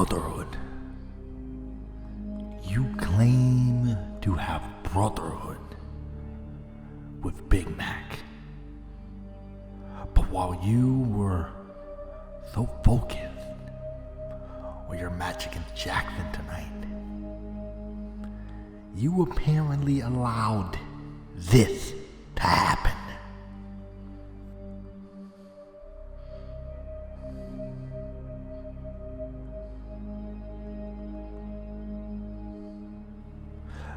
brotherhood. You claim to have brotherhood with Big Mac. But while you were so focused on your match against Jackson tonight, you apparently allowed this to happen.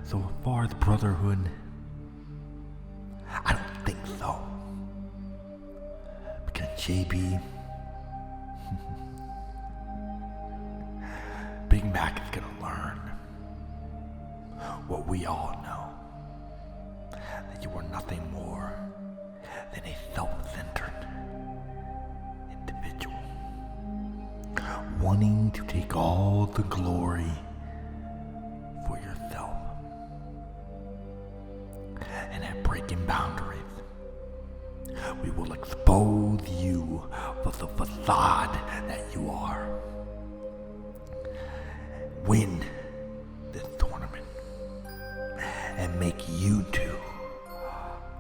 So as far as brotherhood, I don't think so. Because JB, Big Mac is gonna learn what we all know. That you are nothing more than a self-centered individual. Wanting to take all the glory for yourself. And at breaking boundaries, we will expose you for the facade that you are. Win this tournament and make you two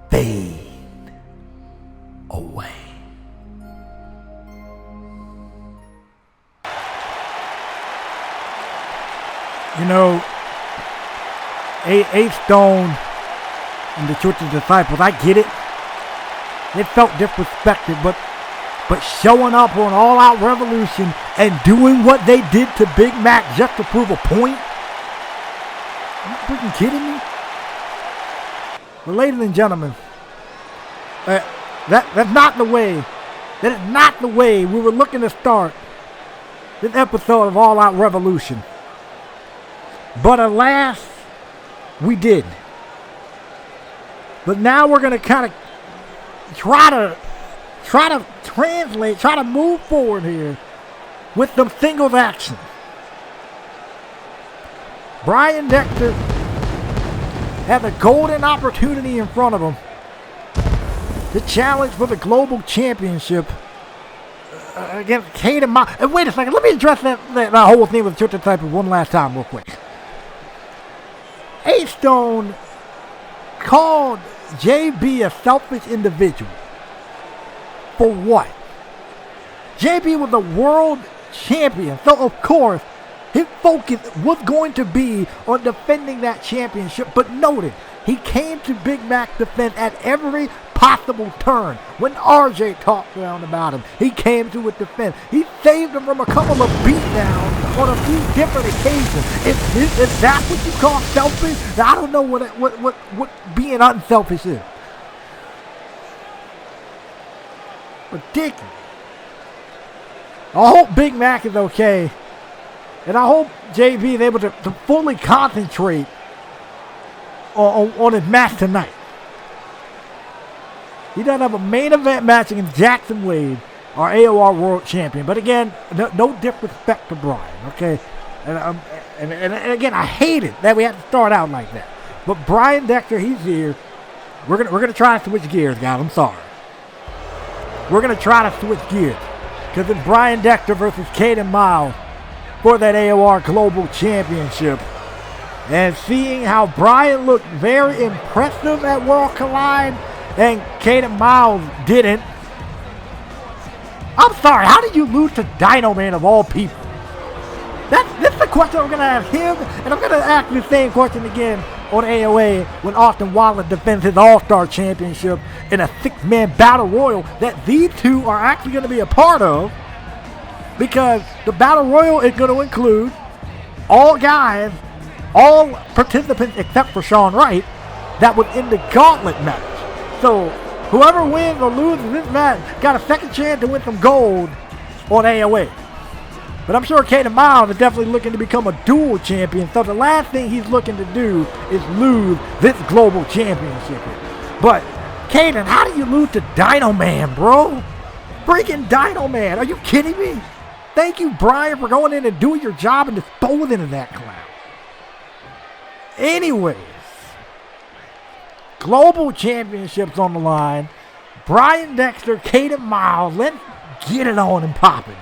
fade away. You know, A-Stone and the Church of Disciples, I get it. It felt disrespected, but showing up on All Out Revolution and doing what they did to Big Mac just to prove a point? Are you freaking kidding me? Well, ladies and gentlemen, that's not the way. That is not the way we were looking to start this episode of All Out Revolution. But alas, we did. But now we're going to kind of try to translate, try to move forward here with some singles action. Brian Dexter has a golden opportunity in front of him to challenge for the global championship against Caden Miles. And wait a second, let me address that whole thing with Church of Disciples one last time real quick. A-Stone called JB a selfish individual. For what? JB was a world champion, so of course his focus was going to be on defending that championship. But notice, he came to Big Mac's defense at every possible turn. When RJ talked around about him, he came to his defense. He saved him from a couple of beatdowns on a few different occasions. Is that what you call selfish? I don't know what being unselfish is. Ridiculous. I hope Big Mac is okay. And I hope JB is able to fully concentrate on his match tonight. He does have a main event match against Jackson Wade, our AOR World Champion. But again, no disrespect to Brian, okay? And again, I hate it that we have to start out like that. But Brian Dexter, he's here. We're gonna try to switch gears, guys. I'm sorry. We're gonna try to switch gears because it's Brian Dexter versus Caden Miles for that AOR Global Championship. And seeing how Brian looked very impressive at World Collide and Caden Miles didn't. I'm sorry, how did you lose to Dino Man of all people? This is the question I'm going to ask him, and I'm going to ask the same question again on AOA when Austin Wilder defends his All-Star Championship in a 6-man battle royal that these two are actually going to be a part of, because the battle royal is going to include all guys, all participants except for Sean Wright that was in the gauntlet match. So whoever wins or loses this match got a second chance to win some gold on AOA. But I'm sure Caden Miles is definitely looking to become a dual champion. So the last thing he's looking to do is lose this global championship. But Caden, how do you lose to Dino Man, bro? Freaking Dino Man. Are you kidding me? Thank you, Brian, for going in and doing your job and disposing of that clown. Anyways, global championships on the line. Brian Dexter, Caden Miles. Let's get it on and popping.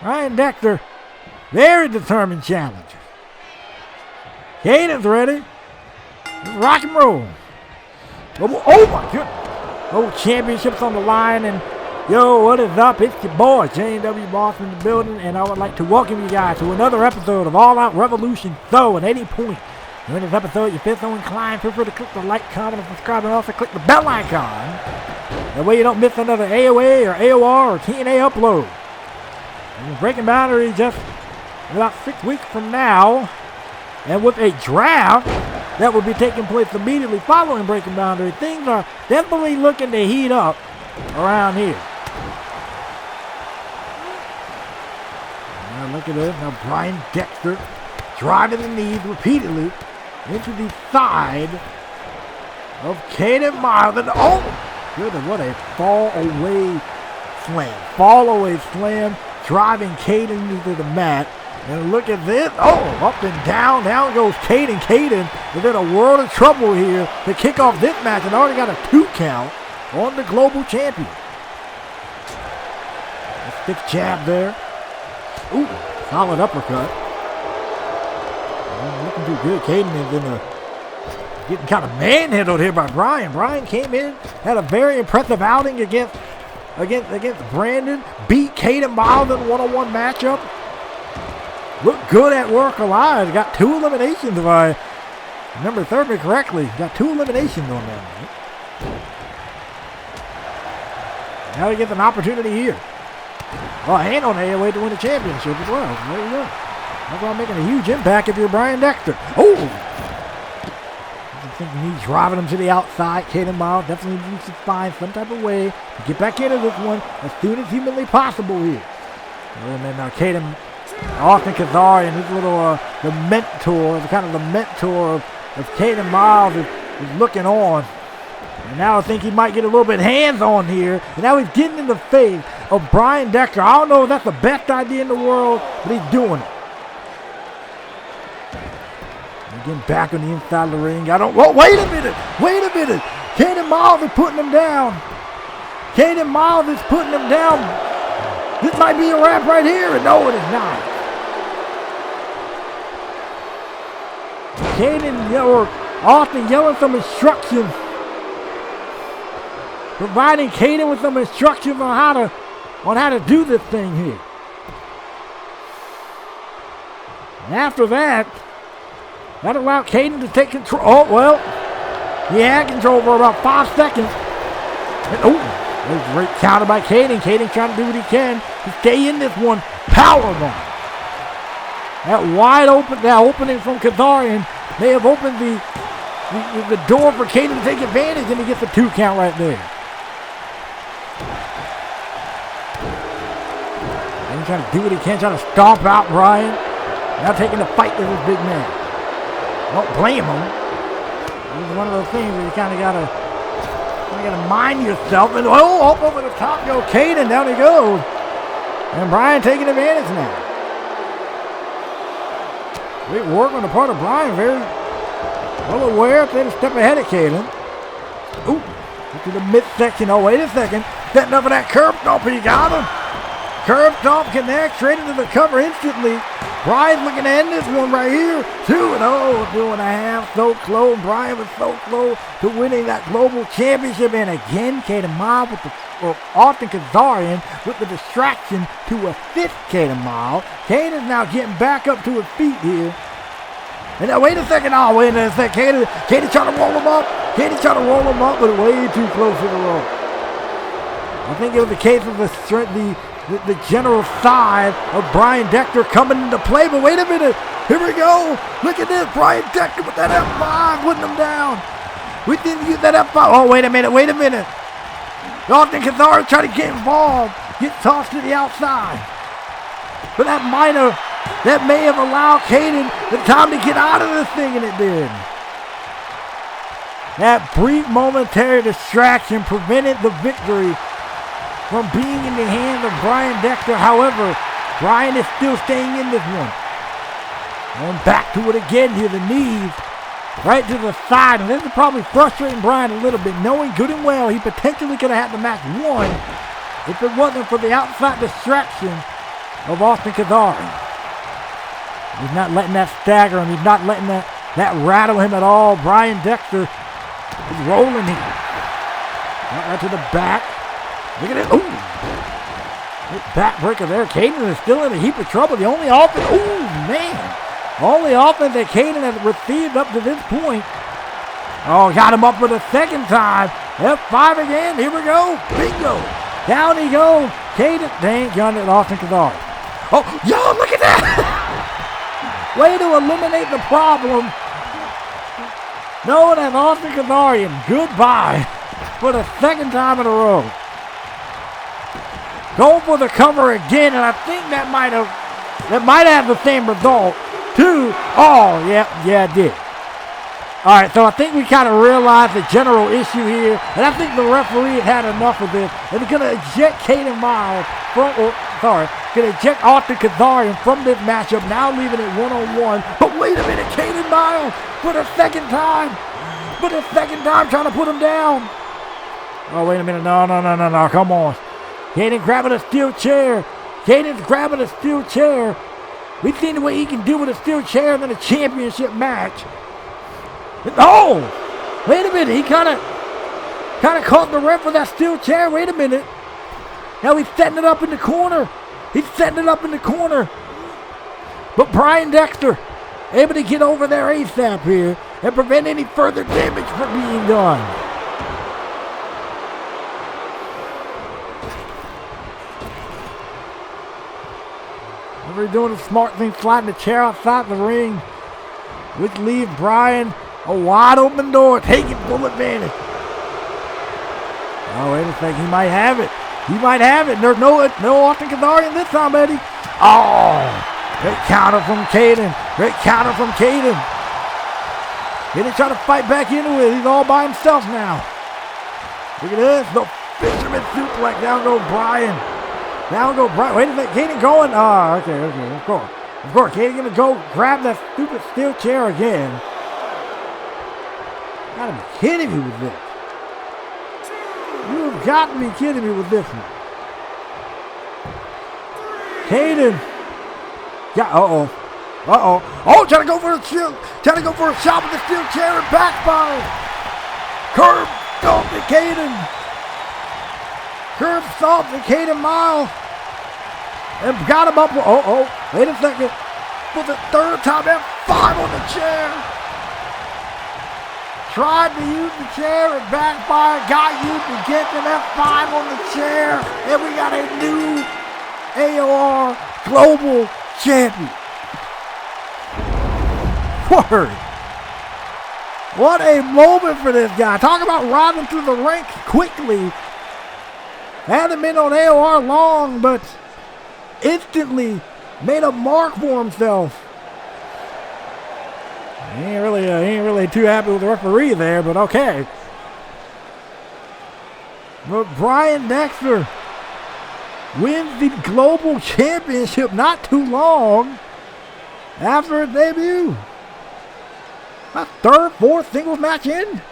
Brian Dexter, very determined challenger. Caden's ready. Let's rock and roll. Oh my goodness. Oh, championships on the line. And yo, what is up? It's your boy, J&W Boston in the building. And I would like to welcome you guys to another episode of All Out Revolution. So, at any point during this episode, you feel so inclined, feel free to click the like, comment, and subscribe, and also click the bell icon. That way you don't miss another AOA or AOR or TNA upload. And Breaking Boundary just about 6 weeks from now. And with a draft that will be taking place immediately following Breaking Boundary, things are definitely looking to heat up around here. Now look at this. Now Brian Dexter driving the knees repeatedly into the side of Caden Miles. And oh, goodness, what a fall away slam. Fall away slam, driving Caden into the mat. And look at this. Oh, up and down. Down goes Caden. Caden is in a world of trouble here to kick off this match and already got a 2 count on the global champion. A stiff jab there. Ooh, solid uppercut. Looking too good. Caden is getting kind of manhandled here by Brian. Brian came in, had a very impressive outing against Brandon. Beat Caden Miles in a one-on-one matchup. Looked good at Work Alive. Got 2 eliminations if I remember thirdly correctly. Got 2 eliminations on that night. Now he gets an opportunity here. Oh, and on AOA to win the championship as well. So there you go. That's why I'm making a huge impact if you're Brian Dexter. Oh! I think he's driving him to the outside. Caden Miles definitely needs to find some type of way to get back into this one as soon as humanly possible here. And then Caden, Austin Kazarian, his little the mentor of Caden Miles is looking on. And now I think he might get a little bit hands-on here. And now he's getting in the face of Brian Dexter. I don't know if that's the best idea in the world, but he's doing it. And getting back on the inside of the ring. Wait a minute. Caden Miles is putting him down. This might be a wrap right here. And no, it is not. Caden or Austin yelling some instructions. Providing Caden with some instructions on how to do this thing here. And after that allowed Caden to take control. Oh, well, he had control for about 5 seconds. And, there's a great counter by Caden. Caden trying to do what he can to stay in this one. Powerbomb. That opening from Kazarian may have opened the door for Caden to take advantage, and he gets the 2 count right there. And trying to do what he can, trying to stomp out Brian. Now taking the fight with this big man. Don't blame him. It's one of those things where you kind of gotta mind yourself. And up over the top goes Caden. Down he goes. And Brian taking advantage now. Great work on the part of Brian. Very well aware. They had a step ahead of Caden. Ooh, to the midsection. Oh, wait a second. Setting up for that curb stomp. He got him. Curb stomp connects straight into the cover instantly. Brian's looking to end this one right here. 2-0, 2.5. So close. Brian was so close to winning that global championship. And again, Caden Miles with Austin Kazarian with the distraction to assist Caden Miles. Caden's now getting back up to his feet here. And now, wait a second. Caden trying to roll him up. But way too close to the rope. I think it was the case of the general side of Brian Dexter coming into play. But wait a minute. Here we go. Look at this. Brian Dexter with that F5 putting him down. We didn't use that F5. Oh, wait a minute. Austin Kazarian trying to get involved. Get tossed to the outside. But that may have allowed Caden the time to get out of this thing, and it did. That brief momentary distraction prevented the victory from being in the hands of Brian Dexter. However, Brian is still staying in this one. And back to it again here, the knees right to the side. And this is probably frustrating Brian a little bit, knowing good and well he potentially could have had the match won if it wasn't for the outside distraction of Austin Kazari. He's not letting that stagger him. He's not letting that rattle him at all. Brian Dexter is rolling here. Right to the back. Look at it. Ooh. Backbreaker there. Caden is still in a heap of trouble. The only offense. Ooh, man. Only offense that Caden has received up to this point. Oh, got him up for the second time. F5 again. Here we go. Bingo. Down he goes. Caden. Dang, got it. Austin Kazari. Oh, yo, look at that. Way to eliminate the problem. Known as Austin Kazarian. Goodbye for the second time in a row. Going for the cover again, and I think that might have the same result too. Oh, yeah, it did. All right, so I think we kind of realized the general issue here, and I think the referee had enough of this, and he's going to eject Caden Miles going to eject Austin Kazarian from this matchup, now leaving it one-on-one. But wait a minute, Caden Miles for the second time trying to put him down. Oh, wait a minute, no, come on. Caden grabbing a steel chair. Caden's grabbing a steel chair. We've seen what he can do with a steel chair in a championship match. Oh! Wait a minute. He kind of caught the ref with that steel chair. Wait a minute. Now he's setting it up in the corner. But Brian Dexter able to get over there ASAP here and prevent any further damage from being done. We're doing a smart thing, sliding the chair outside the ring, which leaves Brian a wide open door, taking full advantage. Oh, wait a second, he might have it. There's no Austin Kazarian this time, Eddie. Oh, great counter from Caden. Caden trying to fight back into it. He's all by himself now. Look at this, the fisherman suplex. Down goes Brian. Wait a second, Caden going. Oh, okay, of course. Caden gonna go grab that stupid steel chair again. You gotta be kidding me with this. You've got to be kidding me with this one. Caden. Yeah, uh-oh. Oh, trying to go for a shot with the steel chair and backfire. Curb stomped at Caden. Caden Miles. And got him up. Wait a second. For the third time, F5 on the chair. Tried to use the chair and backfired. Got used to get an F5 on the chair. And we got a new AOR Global Champion. Word. What a moment for this guy. Talk about rising through the ranks quickly. Hasn't been on AOR long, but instantly made a mark for himself. He ain't really too happy with the referee there, but okay. But Brian Dexter wins the Global Championship not too long after his debut. My third, fourth singles match in.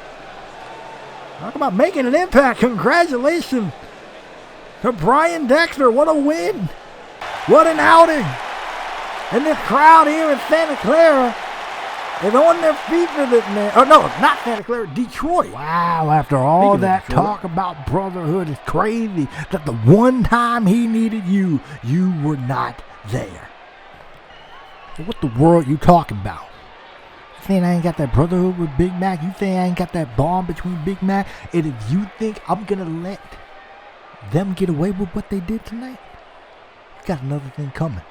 Talk about making an impact. Congratulations to Brian Dexter. What a win. What an outing. And this crowd here in Santa Clara is on their feet for this man. Oh, no, not Santa Clara, Detroit. Wow, after all that talk about brotherhood, it's crazy that the one time he needed you, you were not there. What the world you talking about? You saying I ain't got that brotherhood with Big Mac? You saying I ain't got that bond between Big Mac? And if you think I'm going to let them get away with what they did tonight, you got another thing coming.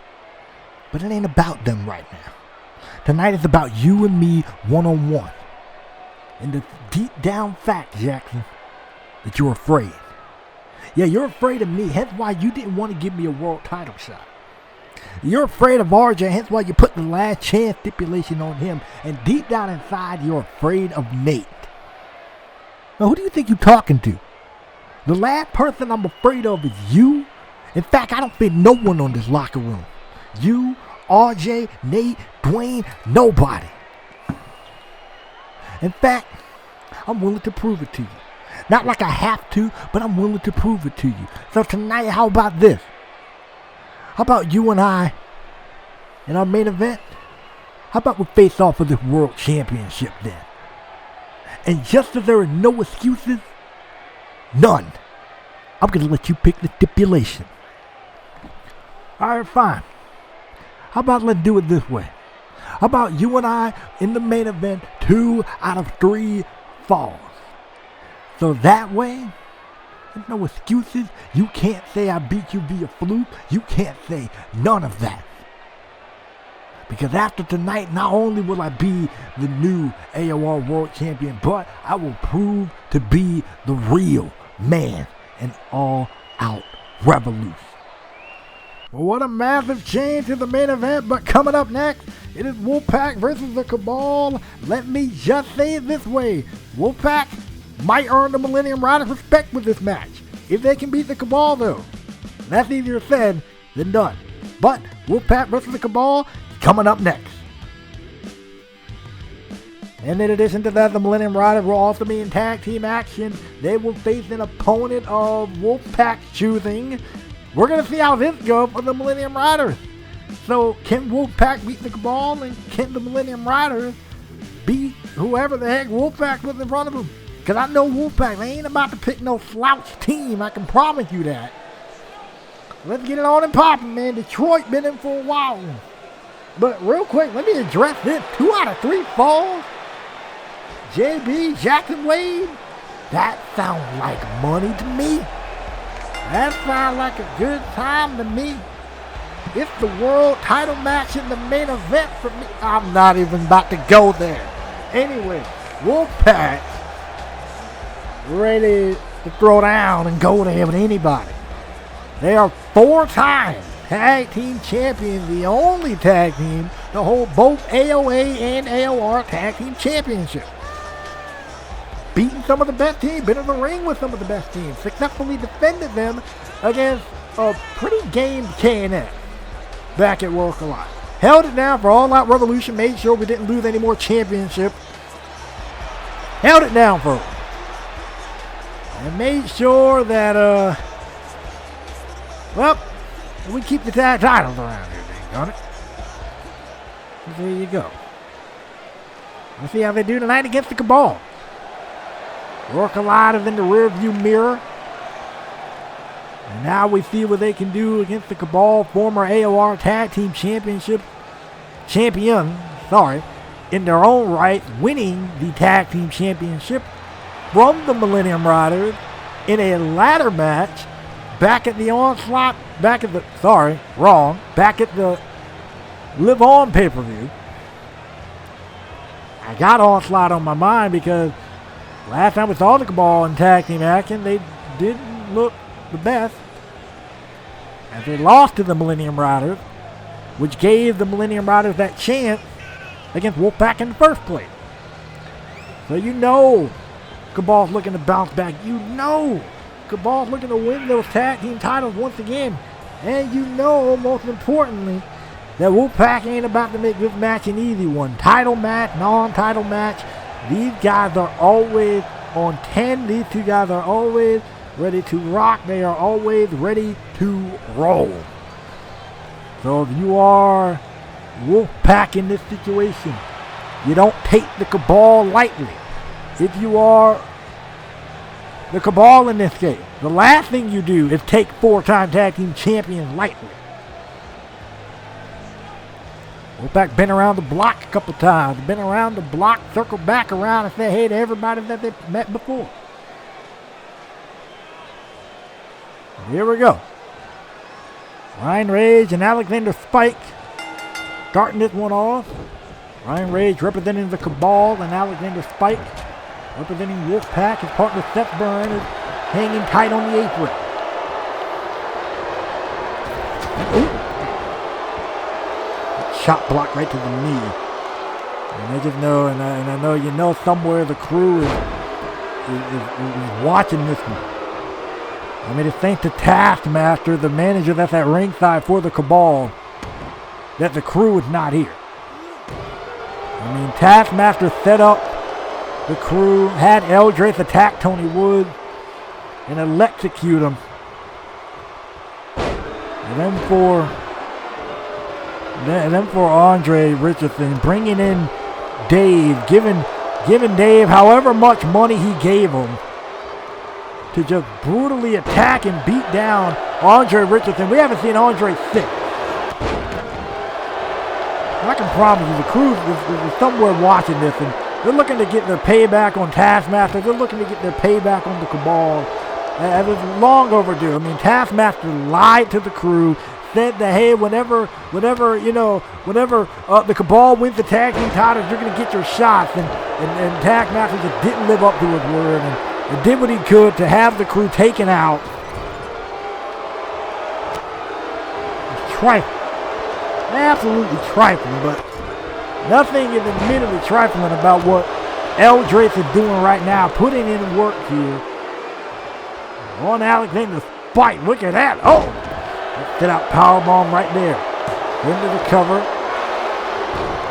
But it ain't about them right now. Tonight is about you and me one-on-one. And the deep down fact, Jackson, that you're afraid. Yeah, you're afraid of me, hence why you didn't want to give me a world title shot. You're afraid of RJ, hence why you put the last chance stipulation on him. And deep down inside, you're afraid of Nate. Now, who do you think you're talking to? The last person I'm afraid of is you. In fact, I don't fear no one on this locker room. You, RJ, Nate, Dwayne, nobody. In fact, I'm willing to prove it to you. Not like I have to, but I'm willing to prove it to you. So tonight, how about this? How about you and I in our main event? How about we face off for this world championship then? And just as there are no excuses, none, I'm going to let you pick the stipulation. Alright, fine. How about let's do it this way? How about you and I in the main event, 2 out of 3 falls? So that way, there's no excuses. You can't say I beat you via fluke. You can't say none of that. Because after tonight, not only will I be the new AOR World Champion, but I will prove to be the real man in all-out revolution. Well, what a massive change to the main event, but coming up next, it is Wolfpack versus the Cabal. Let me just say it this way. Wolfpack might earn the Millennium Riders respect with this match, if they can beat the Cabal though. That's easier said than done. But Wolfpack versus the Cabal coming up next. And in addition to that, the Millennium Riders will also be in tag team action. They will face an opponent of Wolfpack's choosing. We're going to see how this goes for the Millennium Riders. So, can Wolfpack beat the Cabal, and can the Millennium Riders beat whoever the heck Wolfpack puts in front of them? Because I know Wolfpack, they ain't about to pick no slouch team, I can promise you that. Let's get it on and popping, man. Detroit been in for a while. But real quick, let me address this. 2 out of 3 falls? JB, Jackson Wade? That sounds like money to me. That sounds like a good time to me. It's the world title match in the main event for me. I'm not even about to go there. Anyway, Wolfpack ready to throw down and go there with anybody. They are 4-time tag team champions, the only tag team to hold both AOA and AOR tag team championships. Beaten some of the best teams, been in the ring with some of the best teams, successfully defended them against a pretty game KNX back at World Collide. Held it down for All Out Revolution, made sure we didn't lose any more championships. Held it down for them. And made sure that, we keep the tag titles around here, dang it. So there you go. Let's see how they do tonight against the Cabal. World Collide is in the rearview mirror. And now we see what they can do against the Cabal, former AOR Tag Team champion, in their own right, winning the Tag Team Championship from the Millennium Riders in a ladder match back at the Onslaught, back at the Live On pay-per-view. I got Onslaught on my mind because last time we saw the Cabal in tag team action, they didn't look the best, as they lost to the Millennium Riders, which gave the Millennium Riders that chance against Wolfpack in the first place. So you know Cabal's looking to bounce back. You know Cabal's looking to win those tag team titles once again. And you know, most importantly, that Wolfpack ain't about to make this match an easy one. Title match, non-title match. These guys are always on 10. These two guys are always ready to rock. They are always ready to roll. So if you are Wolfpack in this situation, you don't take the Cabal lightly. If you are the Cabal in this case, the last thing you do is take 4-time tag team champions lightly. Wolfpack been around the block a couple times. Been around the block, circled back around and said hey to everybody that they met before. Here we go. Ryan Rage and Alexander Spike starting this one off. Ryan Rage representing the Cabal and Alexander Spike representing Wolfpack. His partner Seth Byrne is hanging tight on the apron. Shot block right to the knee. And I just know, and I know you know somewhere the crew is watching this one. I mean, it's thanks to Taskmaster, the manager that's at ringside for the Cabal, that the crew is not here. I mean, Taskmaster set up the crew, had Eldritch attack Tony Wood and electrocute him. And then for Then for Andre Richardson, bringing in Dave, giving Dave however much money he gave him to just brutally attack and beat down Andre Richardson. We haven't seen Andre since. I can promise you, the crew is somewhere watching this, and they're looking to get their payback on Taskmaster. They're looking to get their payback on the Cabal. And it's long overdue. I mean, Taskmaster lied to the crew, said that, hey, whenever the Cabal wins the tag team titles, you're going to get your shots. And Taskmaster just didn't live up to his word and did what he could to have the crew taken out. It's trifling. Absolutely trifling, but nothing is admittedly trifling about what Eldritch is doing right now, putting in work here. On Alexander's fight, look at that. Oh! Get out powerbomb right there. Into the cover.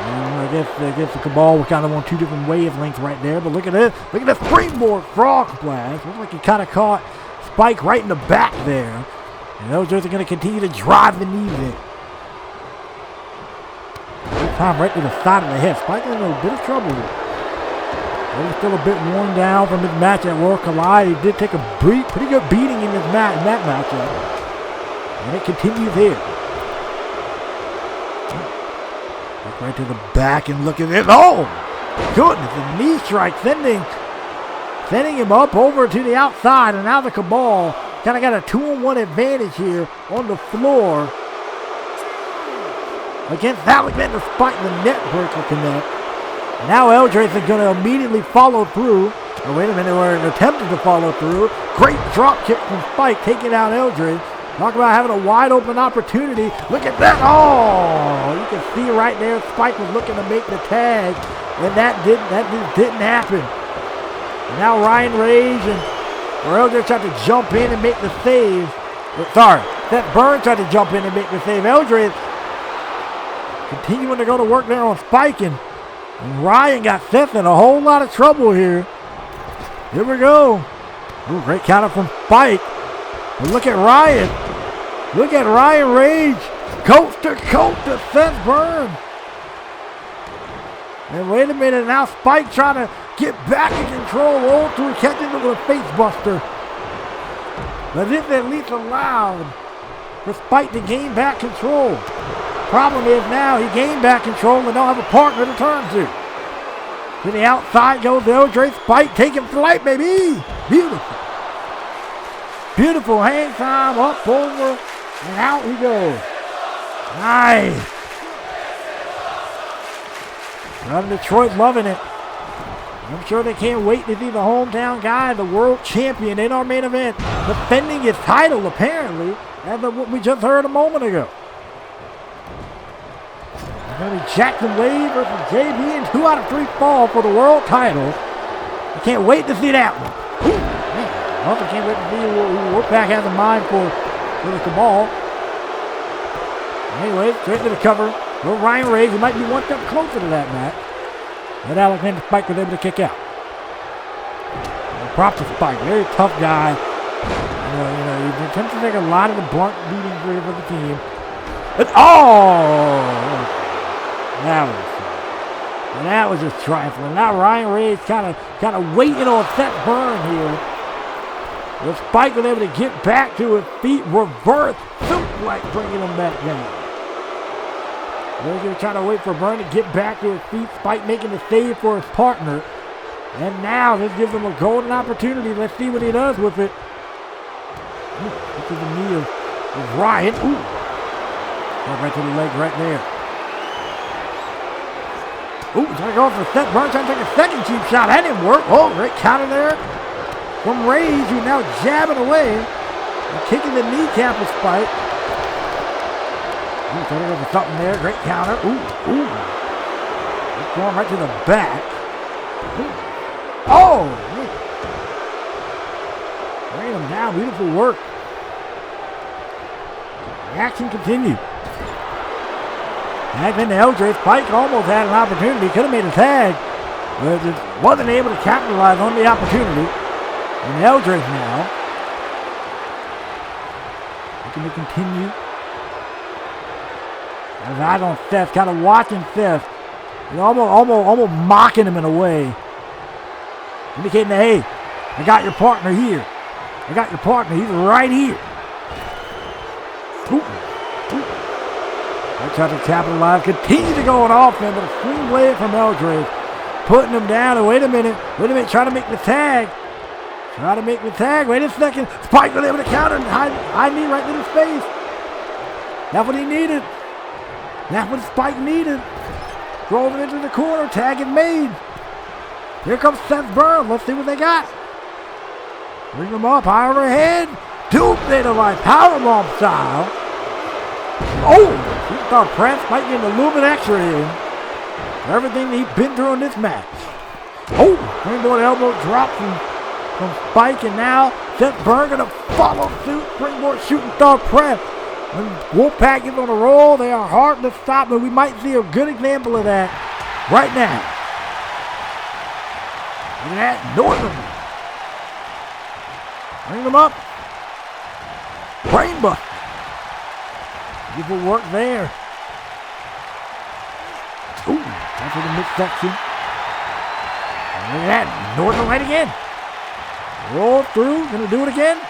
And I guess the Cabal were kind of on two different wavelengths right there, but look at this. Look at the springboard frog splash. Looks like he kind of caught Spike right in the back there. And Eldritch are going to continue to drive the knees in. This time right to the side of the head. Spike is in a bit of trouble here. He's still a bit worn down from his match at World Collide. He did take a pretty good beating in that matchup. And it continues here. Look right to the back and look at this. Oh! Goodness, a knee strike sending him up over to the outside. And now the Cabal kind of got a 2-on-1 advantage here on the floor against Alexander Spike, the net breaker connect. Now Eldritch is going to immediately follow through. Oh, wait a minute, we're attempting to follow through. Great drop kick from Spike, taking out Eldritch. Talk about having a wide open opportunity. Look at that. Oh, you can see right there Spike was looking to make the tag, and that just didn't happen. And now Ryan Rage and Eldritch tried to jump in and make the save. Sorry, Seth Burns tried to jump in and make the save. Eldritch continuing to go to work there on Spike, and Ryan got Seth in a whole lot of trouble here. Here we go. Ooh, great counter from Spike. But look at Ryan. Look at Ryan Rage. Coast to Seth Burns. And wait a minute, now Spike trying to get back in control. Roll through, catching him with a face buster. But this at least allowed for Spike to gain back control. Problem is now he gained back control and don't have a partner to turn to. To the outside goes the Eldritch. Spike taking flight, baby. Beautiful. Beautiful hang time, up, over, and out he goes. Nice. Well, Detroit loving it. I'm sure they can't wait to see the hometown guy, the world champion in our main event, defending his title apparently, as of what we just heard a moment ago. It's going to be Jackson Wade versus JB and 2 out of 3 fall for the world title. I can't wait to see that one. Ooh, man. I also can't wait to see what Wolfpack has in mind for the Cabal. Anyway, straight to the cover. Well, Ryan Rage, who might be one step closer to that match. But Alexander Spike was able to kick out. Well, props to Spike, very tough guy. He attempts to take a lot of the blunt beatings for the team. But, that was just trifling. Now Ryan Rage kind of waiting on Seth Burn here. But Spike was able to get back to his feet, reverse suplex, bringing him back down. They're going to try to wait for Burn to get back to his feet. Spike making the save for his partner. And now this gives him a golden opportunity. Let's see what he does with it. This is the knee of Ryan. Ooh. Right to the leg right there. Ooh, trying to go for Seth Burns, trying to take a second cheap shot. That didn't work. Oh, great counter there from Rage, who now jabbing away and kicking the kneecap of Spike. Ooh, trying to go for something there. Great counter. Ooh. It's going right to the back. Ooh. Oh, man. Bringing him down. Beautiful work. The action continued. Tag into Eldritch. Spike almost had an opportunity. Could have made a tag. But just wasn't able to capitalize on the opportunity. And Eldritch now looking to continue His eyes on Seth, kind of watching Seth. He's almost mocking him in a way. Indicating that, hey, I got your partner here. I got your partner. He's right here. I tried to capitalize. Continue to go on offense, but a swing blade from Eldred. Putting him down. And wait a minute. Trying to make the tag. Wait a second. Spike was able to counter. And high knee right to his face. That's what he needed. That's what Spike needed. Drove it into the corner. Tag is made. Here comes Seth Burns. Let's see what they got. Bring them up. High overhead. Doomsday Device. Powerbomb style. Oh! Superstar press. Spike getting a little bit extra in. For everything he's been through in this match. Oh! Springboard elbow drop from Spike. And now Seth Burns going to follow suit. Springboard shooting star press. When Wolfpack is on a roll, they are hard to stop, but we might see a good example of that right now. Look at that, Northern. Bring them up. Brainbuster. Good work there. Ooh, that's in the midsection. Look at that, Northern right again. Roll through, gonna do it again.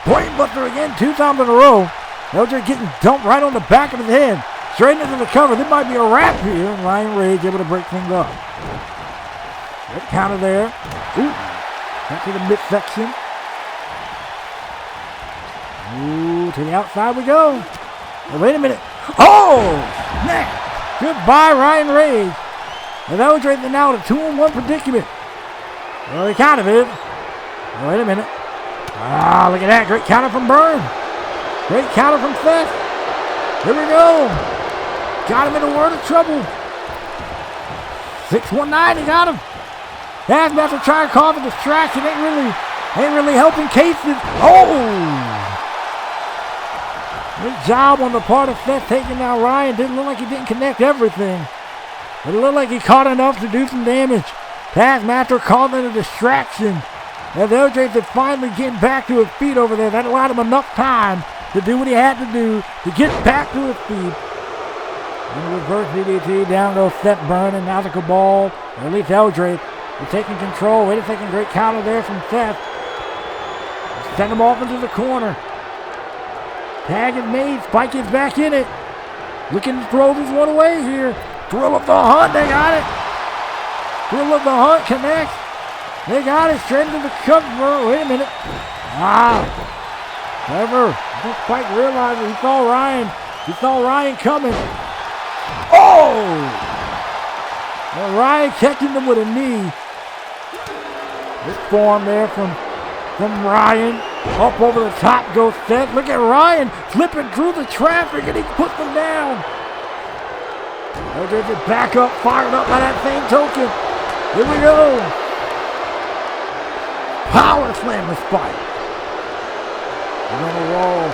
Brainbuster again, 2 times in a row. LJ getting dumped right on the back of his head. Straight into the cover. This might be a wrap here. And Ryan Rage able to break things up. Good counter there. Ooh. Back to the midsection. Ooh, to the outside we go. Oh, wait a minute. Oh! Snap! Goodbye, Ryan Rage. And LJ is now in a 2-on-1 predicament. Well, he kind of is. Oh, wait a minute. Ah, look at that. Great counter from Burns. Great counter from Seth. Here we go. Got him in a world of trouble. 619, he got him. Taskmaster trying to cause a distraction. Ain't really helping cases. Oh! Good job on the part of Seth taking down Ryan. Didn't look like he didn't connect everything. But it looked like he caught enough to do some damage. Taskmaster causing a distraction. As LJ is finally getting back to his feet over there. That allowed him enough time to do what he had to do to get back to his feet. And reverse DDT down goes Seth Burns and now the Cabal, or at least Eldred, is taking control. Wait a second, great counter there from Seth. Send him off into the corner. Tag is made, Spike is back in it. Looking to throw this one away here. Thrill of the Hunt, they got it. Thrill of the Hunt connects. They got it straight into the cover. Wait a minute. Wow. Clever. I think Spike realized he saw Ryan. He saw Ryan coming. Oh! Well, Ryan catching them with a knee. This form there from Ryan. Up over the top goes Seth. Look at Ryan flipping through the traffic and he puts them down. LJ just back up, fired up by that same token. Here we go. Power slam with Spike. He's on a roll.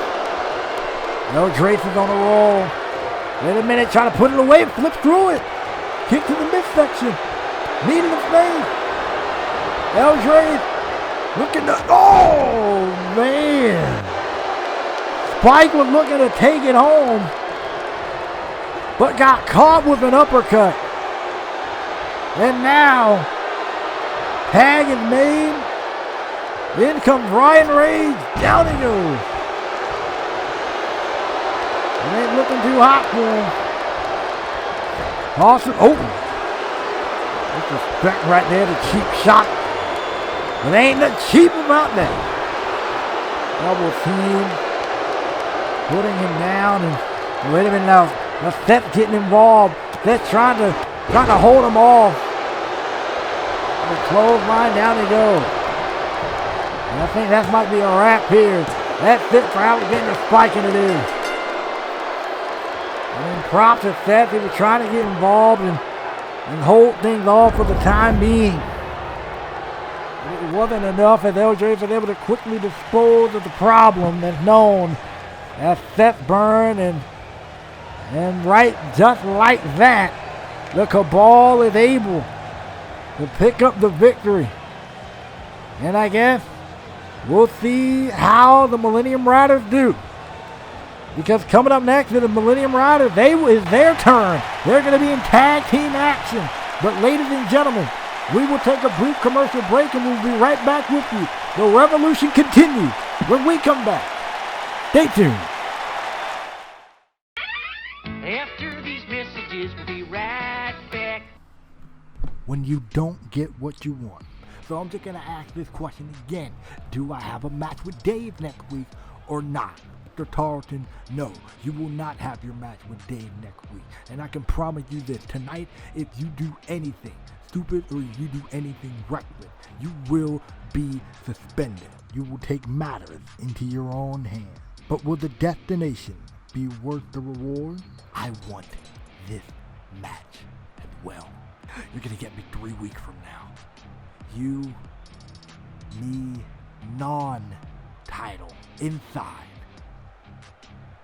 No, Drace is on a roll. Wait a minute, trying to put it away, flip through it. Kick to the midsection. Knee to the face. Drace looking to, oh man. Spike was looking to take it home, but got caught with an uppercut. And now, tag is made. In comes Ryan Rage. Down he goes. It ain't looking too hot for him. Awesome. Oh. Disrespect right there. The cheap shot. But ain't nothing cheap about that. Double team. Putting him down. And wait a minute now. Seth getting involved. Seth trying to hold him off. The clothesline. Down he goes. And I think that might be a wrap here. That's it for Alexander Spike, and it is. And props to Seth. He was trying to get involved and hold things off for the time being. It wasn't enough as LJ was able to quickly dispose of the problem that's known as Seth Burns. And right just like that, the Cabal is able to pick up the victory. And I guess we'll see how the Millennium Riders do Because coming up next is the Millennium Riders. It's their turn. They're going to be in tag team action. But ladies and gentlemen, we will take a brief commercial break and we'll be right back with you. The revolution continues when we come back. Stay tuned. After these messages, we'll be right back. When you don't get what you want. So I'm just going to ask this question again. Do I have a match with Dave next week or not? Mr. Tarleton, no, you will not have your match with Dave next week. And I can promise you this, tonight, if you do anything stupid or you do anything reckless, you will be suspended. You will take matters into your own hands. But will the destination be worth the reward? I want this match as well. You're going to get me 3 weeks from now. You, me, non-title, inside.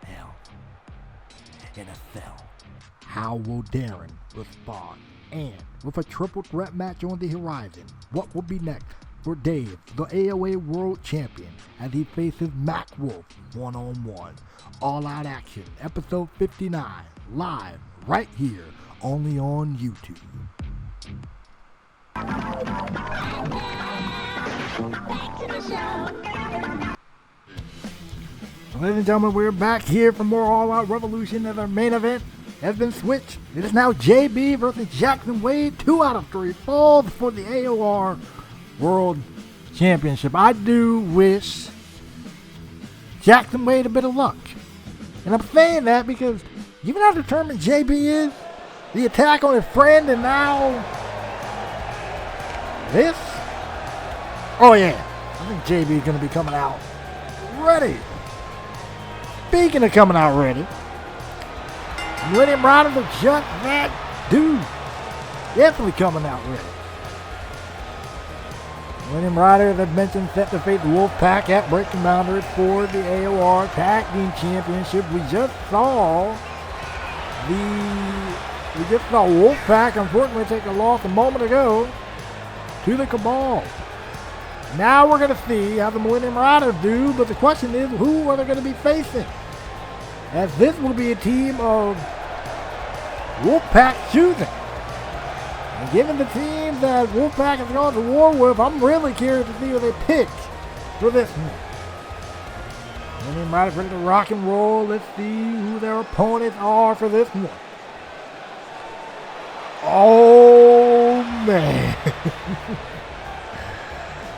Hell, in a cell. How will Darren respond? And with a triple threat match on the horizon, what will be next for Dave, the AOA World Champion, as he faces Mac Wolf one-on-one? All Out Action, episode 59, live right here, only on YouTube. Ladies and gentlemen, we're back here for more All Out Revolution as our main event has been switched. It is now JB versus Jackson Wade. 2 out of 3 falls for the AOR World Championship. I do wish Jackson Wade a bit of luck. And I'm saying that because you know how determined JB is? The attack on his friend and now this? Oh yeah, I think JB is going to be coming out ready. Speaking of coming out ready, Millennium Riders are just that dude. Definitely coming out ready. Millennium Riders, as mentioned, set to face Wolfpack at Breaking Boundaries for the AOR Tag Team Championship. We just saw Wolfpack unfortunately take a loss a moment ago to the Cabal. Now we're going to see how the Millennium Riders do, but the question is, who are they going to be facing? As this will be a team of Wolfpack choosing. And given the teams that Wolfpack has gone to war with, I'm really curious to see who they pick for this one. Millennium Riders ready to rock and roll. Let's see who their opponents are for this one. Oh, man.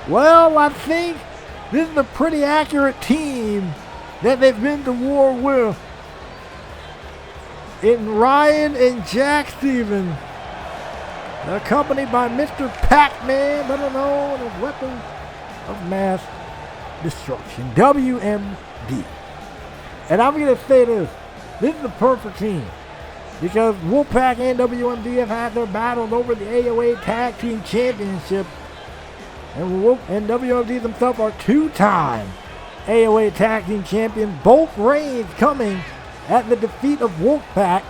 Well, I think this is a pretty accurate team that they've been to war with. In Ryan and Jack Stevens, accompanied by Mr. Pac-Man, better known as Weapon of Mass Destruction, WMD. And I'm going to say this is the perfect team. Because Wolfpack and WMD have had their battles over the AOA Tag Team Championship. And WMD themselves are 2-time AOA Tag Team Champions. Both reigns coming at the defeat of Wolfpack.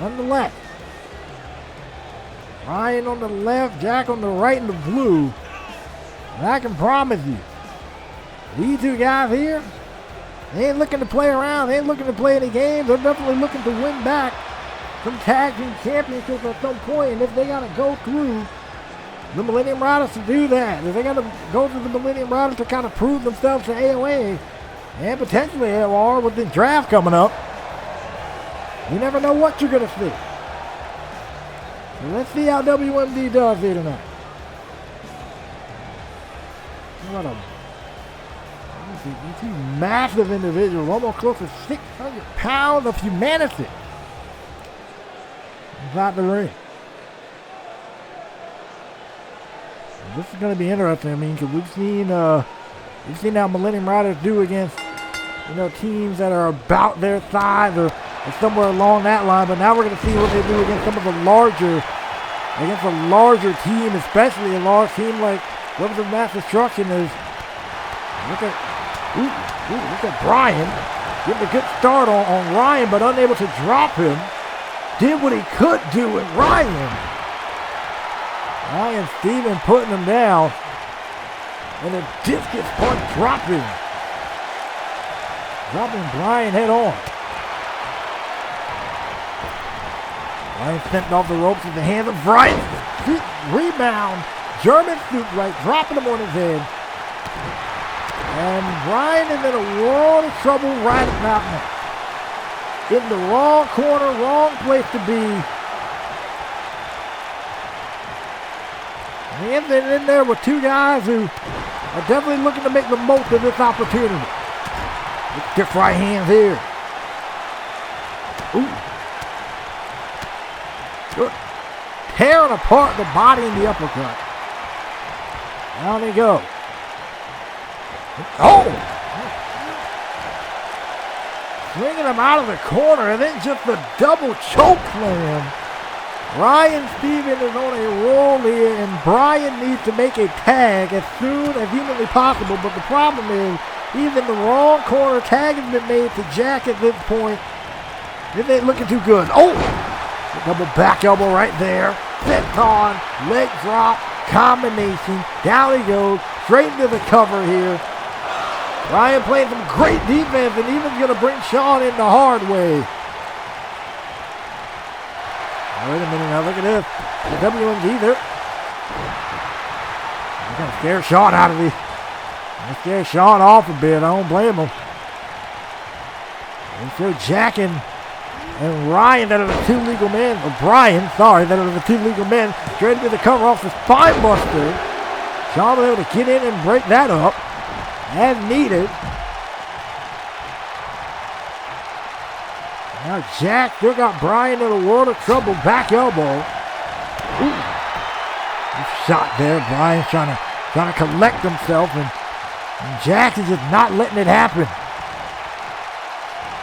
Nonetheless, Ryan on the left, Jack on the right in the blue. And I can promise you, these two guys here, they ain't looking to play around. They ain't looking to play any games. They're definitely looking to win back some Tag Team Championships at some point. And if they got to go through the Millennium Riders to do that, if they got to go through the Millennium Riders to kind of prove themselves to AOA and potentially AOR with the draft coming up, you never know what you're going to see. So let's see how WMD does here tonight. What a these two massive individuals, almost close to 600 pounds of humanity inside the ring. This is going to be interesting. I mean, because we've seen how Millennium Riders do against, teams that are about their size or somewhere along that line. But now we're going to see what they do against some of the larger team, especially a large team like Weapons of Mass Destruction is. Look at Brian. Getting a good start on Ryan, but unable to drop him. Did what he could do with Ryan. Ryan Steven putting him down. And a discus punch dropping. dropping Bryan head on. Bryan sent off the ropes with the hands of Bryan. Rebound. German soup right, dropping him on his head. And Bryan is in a world of trouble right about now. In the wrong corner, wrong place to be. And then in there with two guys who are definitely looking to make the most of this opportunity. Stiff right hand here. Ooh. Good. Tearing apart the body in the uppercut. Down they go. Oh! Swinging him out of the corner and then just a double choke slam. Ryan Stevens is on a roll here, and Bryan needs to make a tag as soon as humanly possible. But the problem is, he's in the wrong corner. Tag has been made to Jack at this point. This ain't looking too good. Oh! A double back elbow right there. Sets on, leg drop, combination. Down he goes, straight into the cover here. Ryan playing some great defense and even going to bring Shawn in the hard way. Wait a minute now, look at this. The WMD there. They're going to scare Shawn out of the... They scare Shawn off a bit, I don't blame him. They show Jack and Ryan that are the two legal men, or Bryan, sorry, that are the two legal men, straight into the cover off the spine buster. Shawn was able to get in and break that up as needed. Now Jack still got Bryan in a world of trouble. Back elbow. Ooh. Shot there. Bryan's trying to collect himself, and Jack is just not letting it happen.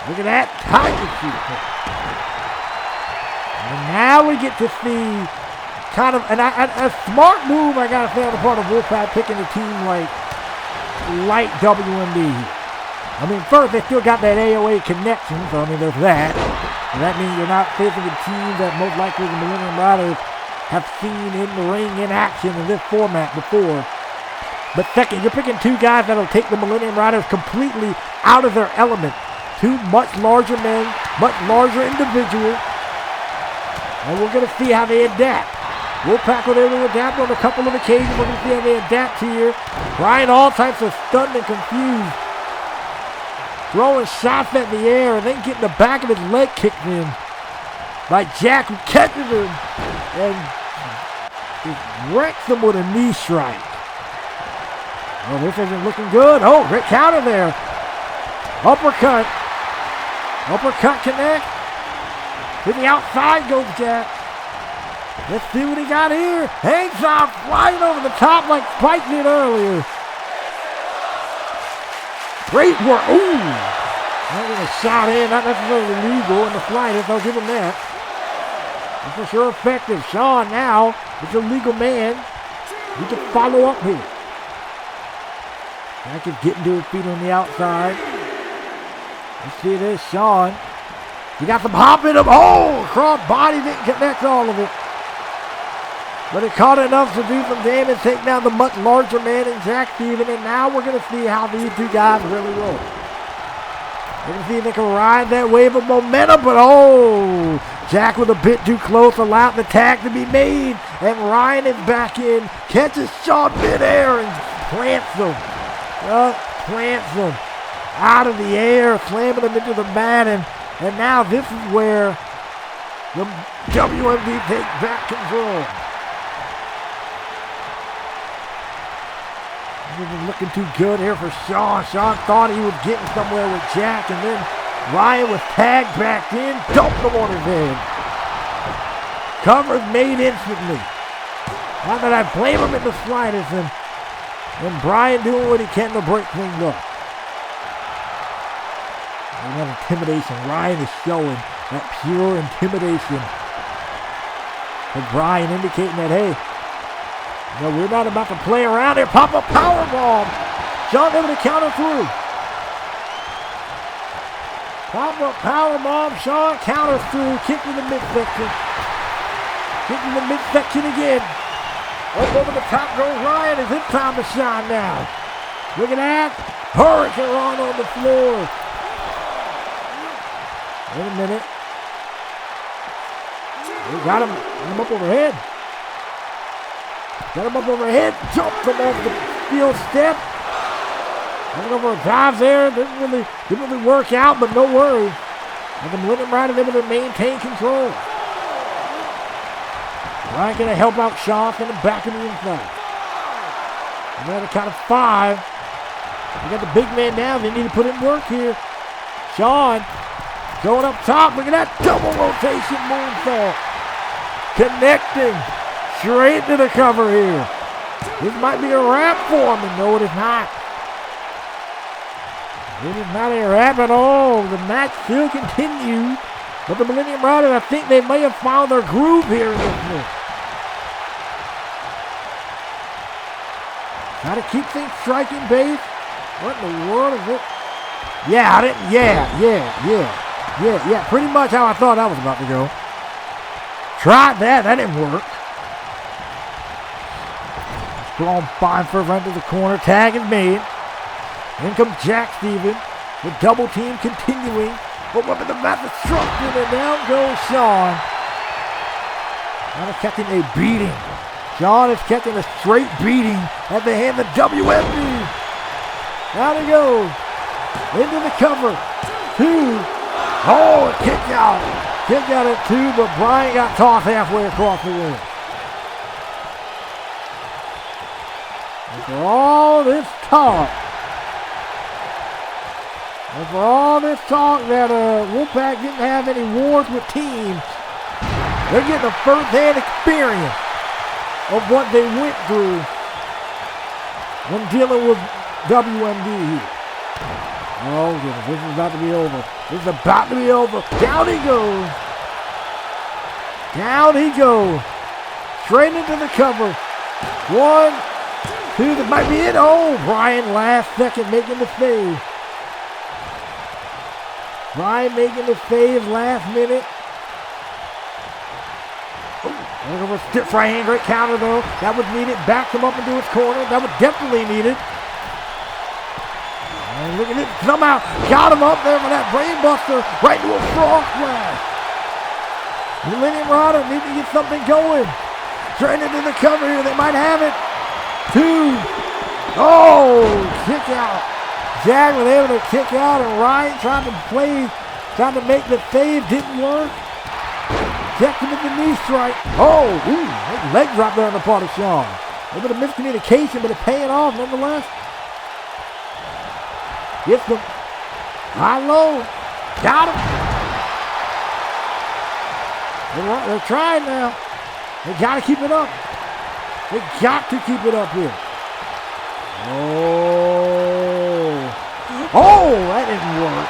Look at that tiger shoot. And now we get to see kind of a smart move, I gotta say, on the part of Wolfpack, picking a team like WMD. I mean, first, they still got that AOA connection, so I mean, there's that. And that means you're not facing a team that most likely the Millennium Riders have seen in the ring in action in this format before. But second, you're picking two guys that'll take the Millennium Riders completely out of their element. Two much larger men, much larger individuals. And we're going to see how they adapt. Wolfpack was able to adapt on a couple of occasions. We're going to see how they adapt here. Bryan all types of stunned and confused. Throwing shots at the air and then getting the back of his leg kicked in by Jack, who catches him and just wrecks him with a knee strike. Oh, this isn't looking good. Oh, great counter there. Uppercut. Uppercut connect. To the outside goes Jack. Let's see what he got here. Hangtime flying over the top like Spike did earlier. Great work. Ooh. Not getting a shot in. Not necessarily legal in the slightest. I'll give him that. That's for sure effective. Shawn now is a legal man. He can follow up here. Jack is getting to his feet on the outside. Let's see this. Shawn. He got some hop in him. Oh, cross body didn't connect all of it. But it caught enough to do some damage, take down the much larger man in Jack Stevens, and now we're going to see how these two guys really roll. We're going to see if they can ride that wave of momentum, but oh, Jack was a bit too close, allowed the tag to be made, and Ryan is back in, catches Shawn midair and plants him. Plants him out of the air, slamming him into the mat, and now this is where the WMD takes back control. This isn't looking too good here for Shawn. Shawn thought he was getting somewhere with Jack, and then Ryan was tagged back in, dumped him on his head. Covers made instantly. Not that I blame him in the slightest, and Bryan doing what he can to break things up. And that intimidation, Ryan is showing that pure intimidation. And Bryan indicating that, hey, no, we're not about to play around here. Pop-up powerbomb. Shawn able to counter through. Pop-up powerbomb. Shawn counters through. Kick to the midsection. Kick to the midsection again. Up over the top goes Ryan. It's his time to shine now. Look at that. Hurricane Run on the floor. Wait a minute. They got him. Got him up overhead. Got him up overhead. Jumped from off the field step. Coming over a dive there. Didn't really work out, but no worries. And the Millennium Riders able to maintain control. Ryan going to help out Sean from the back of the inside. And then a count of 5. We got the big man down. They need to put in work here. Sean going up top. Look at that double rotation moonsault. Connecting straight to the cover here. This might be a wrap for him. And no, it is not. It is not a wrap at all. The match still continues. But the Millennium Riders, I think they may have found their groove here in this match. Got to keep things striking base. What in the world is it? Yeah, I didn't. Yeah. Pretty much how I thought that was about to go. Tried that. That didn't work. Strong fine for right to the corner. Tag is made. In comes Jack Stevens. The double team continuing. But what the match is structured, and down goes Sean. Now they're catching a beating. Sean is catching a straight beating at the hand of WMD. Down he goes. Into the cover. 2. Oh, a kick out. Kick out at 2, but Brian got tossed halfway across the ring. And for all this talk, that Wolfpack didn't have any wars with teams, they're getting a first-hand experience of what they went through when dealing with WMD here. Oh, goodness, this is about to be over. This is about to be over. Down he goes. Down he goes. Straight into the cover. 1, 2, that might be it. Oh, Brian last second making the save. Brian making the save last minute. Looking for a stiff right hand, great counter though. That was needed. Backed him up into his corner. That was definitely needed. And look at it. Somehow got him up there for that brain buster. Right to a frog splash. Millennium Riders need to get something going. Straight into the cover here. They might have it. 2. Oh, kick out. Jag was able to kick out, and Ryan trying to make the save, didn't work. Checked him with the knee strike. Oh, leg drop there on the part of Sean. A little bit of miscommunication, but it's paying off nonetheless. Gets him. High low. Got him. They're trying now. They got to keep it up. They got to keep it up here. Oh, that didn't work.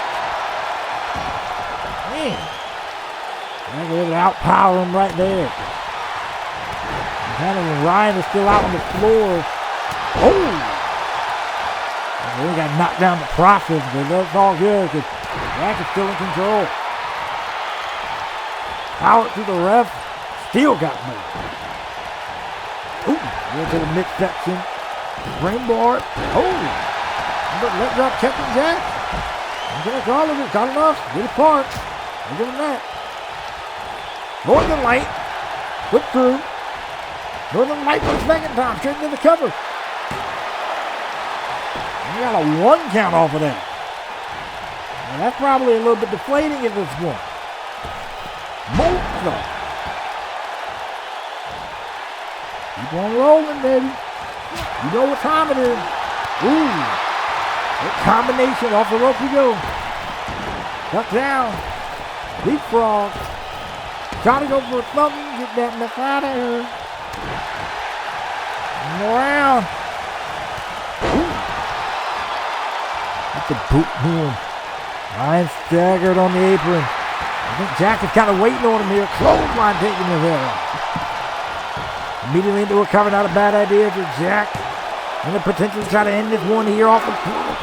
Man. They're able to outpower him right there. And Ryan is still out on the floor. Oh! They got knocked down the process, but that's all good because Jack is still in control. Power to the ref. Still got moved. Ooh, into the midsection. Springboard. Oh! But let drop Captain Jack. Got enough. Good part. I'll give him that. Northern Light. Whip through. Northern Light for the second time. Straight into the cover. We got a 1 count off of that. And that's probably a little bit deflating at this point. Motor. Keep on rolling, baby. You know what time it is. Ooh. That combination off the rope we go. Tuck down. Leapfrog. Trying to go for something. Get that mess out of here. And around. Ooh. That's the boot boom. Ryan staggered on the apron. I think Jack is kind of waiting on him here. Clothesline taking his head off. Immediately into a cover. Not a bad idea for Jack. And then potentially try to end this one here off the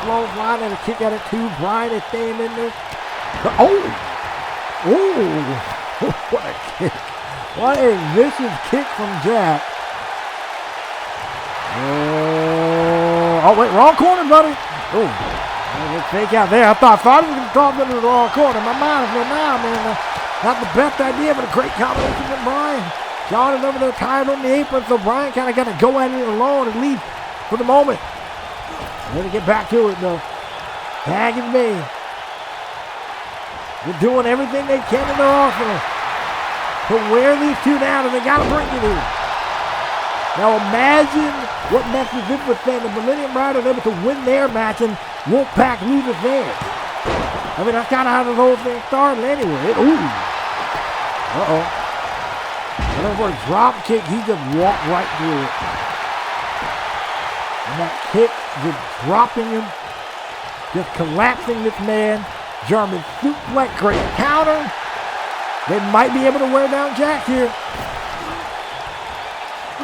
clothesline and a kick out at 2. Brian is staying in there. Oh! What a kick. What a vicious kick from Jack. Oh, wait, wrong corner, buddy. Oh, Fake out there. I thought he was going to toss into the wrong corner. My mind is right now, man. Not the best idea, but a great combination with Brian. John is over there tired on the apron, so Brian kind of got to go at it alone, at least for the moment. Ready to get back to it, though. Tag is made. They're doing everything they can in their arsenal to wear these two down, and they got to bring it in. Now imagine what message this was saying. The Millennium Riders able to win their match and Wolfpack loses theirs. I mean, that's kind of how the whole thing started anyway. Ooh. Uh-oh. Whenever for a drop kick, he just walked right through it. And that kick just dropping him, just collapsing this man. German suplex, great counter. They might be able to wear down Jack here.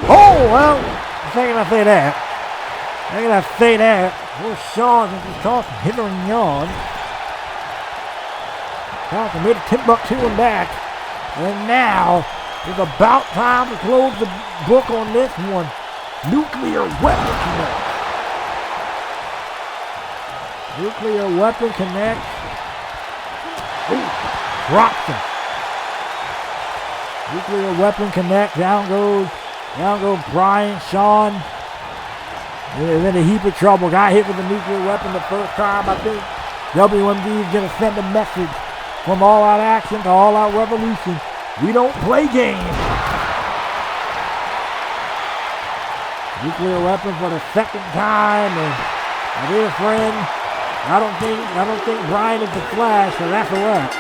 Oh, well, how can I say that? How can I say that? Poor Sean is tossing, hitting and yawn. Carlton made a Timbuktu and back. And now, it's about time to close the book on this one. Nuclear weapon connect. Nuclear weapon connect. Ooh, drops him. Nuclear weapon connect. Down goes Brian. Sean is in a heap of trouble. Got hit with a nuclear weapon the first time. I think WMD is going to send a message from All Out Action to All Out Revolution. We don't play games. Nuclear weapon for the second time. And my dear friend, I don't think Brian is the Flash, so that's a wrap.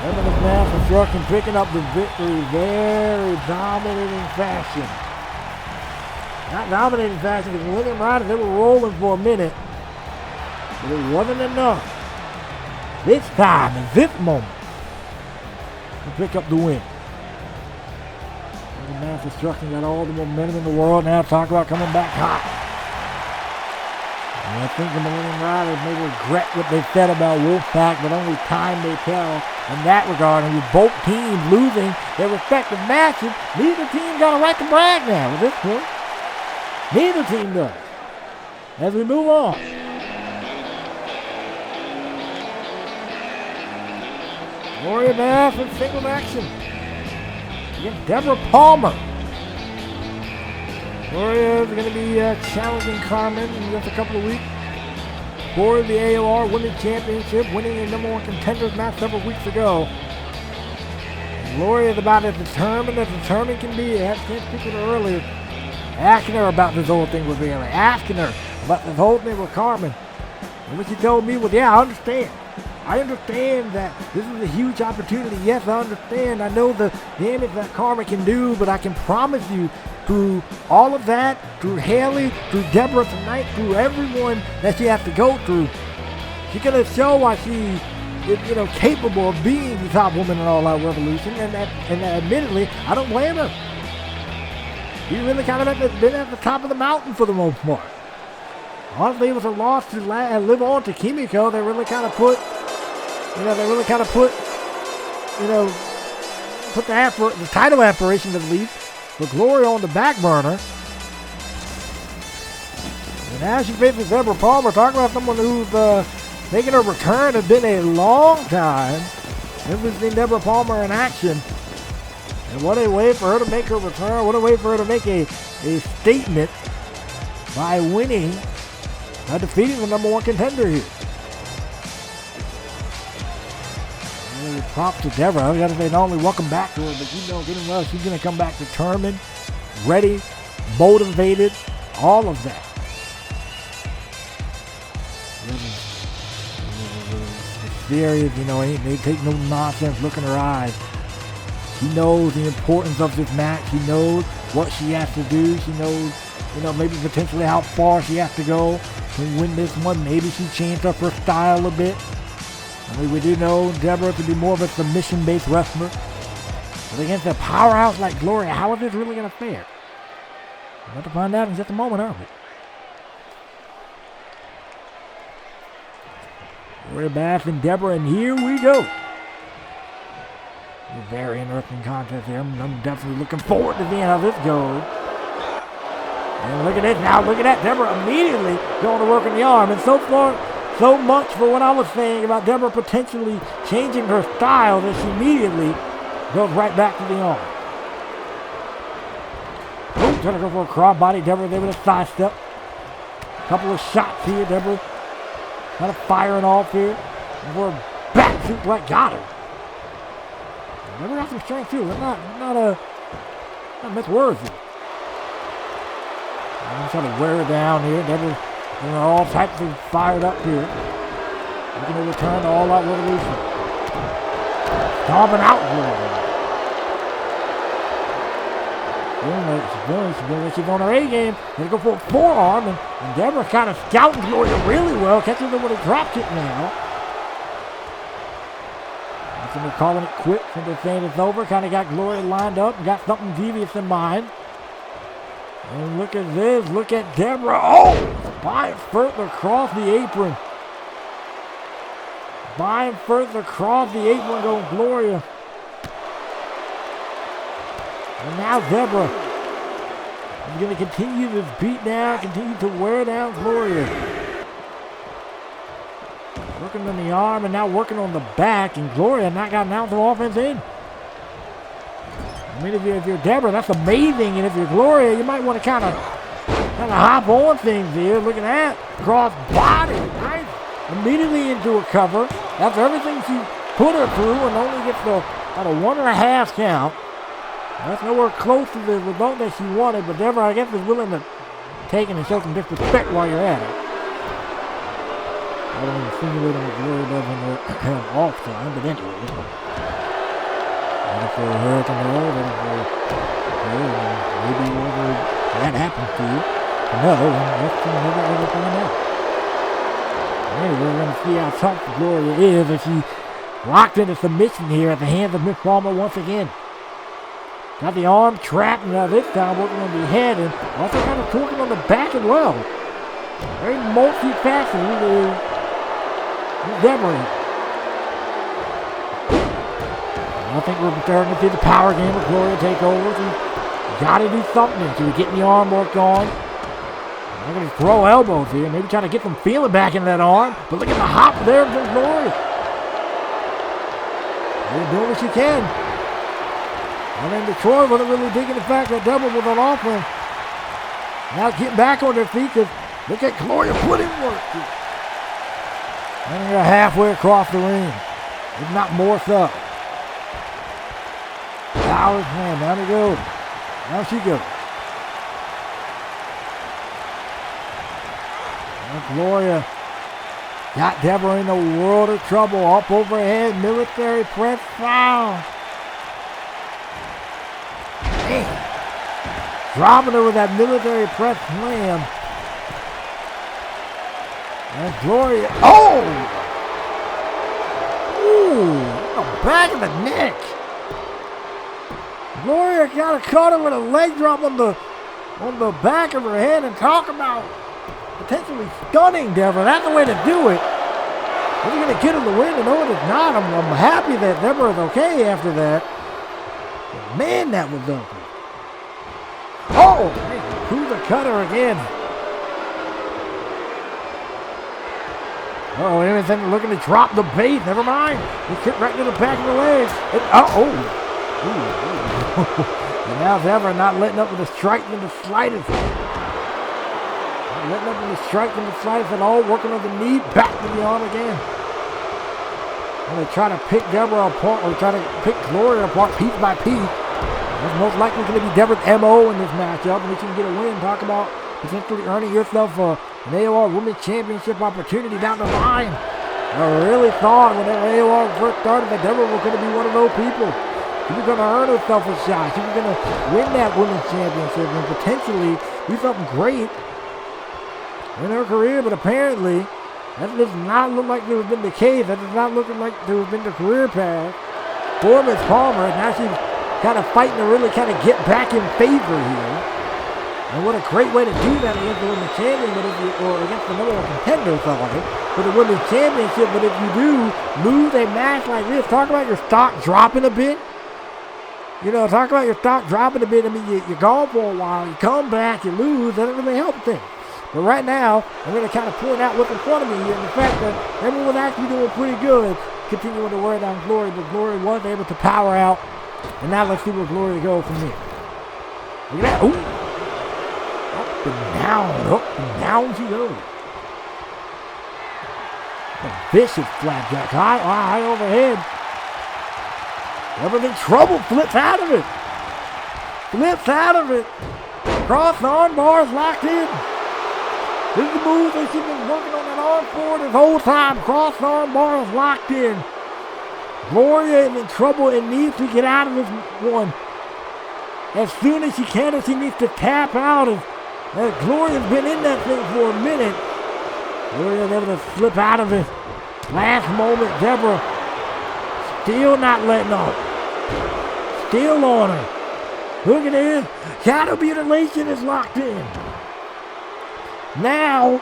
Evidence Mass Construction picking up the victory. Very dominating fashion. Not dominating fashion, because William Riders, they were rolling for a minute. But it wasn't enough. This time, in this moment, to pick up the win. Evidence Mass Construction got all the momentum in the world. Now talk about coming back hot. And I think the Millennium Riders may regret what they said about Wolfpack, but only time may tell in that regard. And with both teams losing their respective matches, neither team got a right to brag now at this point. Neither team does. As we move on. Gloria Bass in singles action against Deborah Palmer. Gloria is going to be challenging Carmen in just a couple of weeks for the AOR Women's Championship, winning a number one contenders match several weeks ago. Gloria is about as determined can be. I can't speak with her earlier. Asking her about this whole thing with Bailey. Asking her about this whole thing with Carmen. And what she told me was, yeah, I understand. I understand that this is a huge opportunity. Yes, I understand. I know the damage that Carmen can do, but I can promise you, through all of that, through Haley, through Deborah tonight, through everyone that she has to go through, she's going to show why she is, capable of being the top woman in All Out Revolution. And admittedly, I don't blame her. She's really kind of been at the top of the mountain for the most part. Honestly, it was a loss to live on to Kimiko. They really kind of put the title aspirations at least, the Glory on the back burner. And now she faces Deborah Palmer. Talking about someone who's making her return. Has been a long time. Never seen Deborah Palmer in action. And what a way for her to make her return. What a way for her to make a statement by winning, by defeating the number one contender here. Really props to Deborah. I gotta say, not only welcome back to her, but getting well, she's gonna come back determined, ready, motivated, all of that. Serious, they take no nonsense look in her eyes. She knows the importance of this match. She knows what she has to do. She knows, maybe potentially how far she has to go to win this one. Maybe she changed up her style a bit. I mean, we do know Deborah to be more of a submission-based wrestler. But against a powerhouse like Gloria, how is this really going to fare? We'll have to find out in just a moment, aren't we? Gloria Bass and Deborah, and here we go. A very interesting contest here. I'm definitely looking forward to seeing how this goes. And look at this now. Look at that. Deborah immediately going to work on the arm. And so far, so much for what I was saying about Deborah potentially changing her style that she immediately goes right back to the arm. Oh, trying to go for a crossbody. Deborah's able to sidestep. A couple of shots here. Deborah kind of firing off here. For a back suplex. Got her. Deborah got some strength too. Not Miss Worthy. I'm trying to wear her down here. Deborah doing all types of fired up here. Looking to return to All Out Revolution. Stomping out Gloria. She's on her A game. Gonna go for a forearm, and Deborah kind of scouting Gloria really well. Catches her with a drop kick now. And they're calling it quits and they're saying it's over. Kind of got Gloria lined up and got something devious in mind. And look at this. Look at Deborah. Oh! Spine further across the apron. Spine further across the apron goes Gloria. And now Deborah is going to continue this beat down, continue to wear down Gloria. Working on the arm and now working on the back, and Gloria not got an ounce of offense in. I mean, if you're Deborah, that's amazing, and if you're Gloria, you might want to kind of hop on things here. Look at that. Cross body, right? Immediately into a cover. After everything she put her through and only gets about a 1.5 count. That's nowhere close to the result that she wanted, but Deborah, I guess, is willing to take it and show some disrespect while you're at it. I don't insinuating that Gloria doesn't have off time, but anyway. And for her to know that maybe whenever that happens to you, no, that's never ever find out. Anyway, we're going to see how tough Gloria is as she locked into submission here at the hands of Miss Palmer once again. Got the arm trapped, and now this time working on the head and also kind of torquing on the back as well. Very multifaceted. Deborah. I think we're starting to see the power game of Gloria take over. She's got to do something. She was getting the arm worked on. I'm going to throw elbows here. Maybe trying to get some feeling back in that arm. But look at the hop there from Gloria. She's doing what she can. And then Detroit wasn't really digging the fact that Deborah was on offense. Now getting back on their feet because look at Gloria putting work. And they're halfway across the ring. If not more so. Power's hand, down it goes. Down she goes. And Gloria got Deborah in a world of trouble. Up overhead, military press foul. Man. Dropping her with that military press slam. And Gloria, oh! Ooh, the back of the neck. Gloria got a caught her with a leg drop on the back of her head, and talk about potentially stunning Deborah. That's the way to do it. If you're going to get her the win, and no, it is not. I'm happy that Deborah is okay after that. But man, that was ugly. Oh, who's the cutter again? Oh, anything looking to drop the base. Never mind. He kicked right to the back of the legs. And now Deborah not letting up with a strike in the slightest. Not letting up with a strike in the slightest at all. Working on the knee. Back to the arm again. And they try to pick Deborah apart, or try to pick Gloria apart piece by piece. That's most likely going to be Deborah's MO in this matchup. And if you can get a win, talk about potentially earning yourself an AOR Women's Championship opportunity down the line. I really thought when AOR first started that Deborah was going to be one of those people. She was going to earn herself a shot. She was going to win that Women's Championship and potentially do something great in her career. But apparently, that does not look like it has been the case. That does not look like there has been the career path for Miss Palmer. And now she's kind of fighting to really kind of get back in favor here. And what a great way to do that against the Women's Champion, or against the number one contender, sorry, for the Women's Championship. But if you do lose a match like this, talk about your stock dropping a bit. You know, talk about your stock dropping a bit. I mean, you're gone for a while. You come back, you lose. That doesn't really help things. But right now, I'm going to kind of point out what's in front of me here. And the fact that everyone actually doing pretty good, continuing to wear down Glory. But Glory was able to power out. And now let's see where Glory goes from here. Look at that. Ooh. Up and down she goes. A vicious flapjack. High overhead. Everything trouble. Flips out of it. Flips out of it. Cross arm bars locked in. This is the move that she's been working on that arm for this whole time. Cross arm bars locked in. Gloria is in trouble and needs to get out of this one as soon as she can, and she needs to tap out. As Gloria's been in that thing for a minute. Gloria's able to slip out of it. Last moment, Deborah still not letting off. Still on her. Look at this. Shadow Mutilation is locked in. Now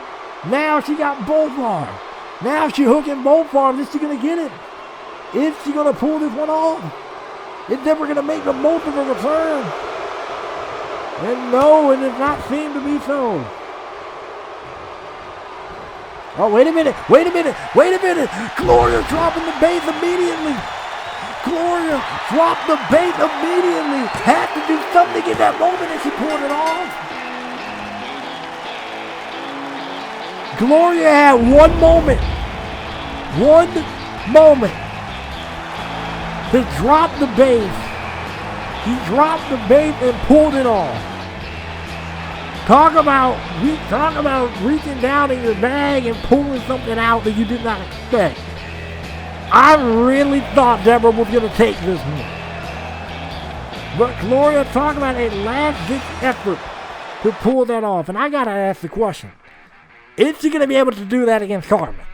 she got both arms. Now she hooking both arms. Is she going to get it? Is she going to pull this one off? Is Deborah going to make the most of a return? And no, it does not seem to be so. Oh, wait a minute. Gloria dropping the base immediately. Gloria dropped the base immediately. Had to do something in that moment and she pulled it off. Gloria had one moment to drop the base. He dropped the base and pulled it off. Talk about reaching down in your bag and pulling something out that you did not expect. I really thought Deborah was going to take this one. But Gloria, talk about a last-ditch effort to pull that off. And I got to ask the question. Is she going to be able to do that against Carmen?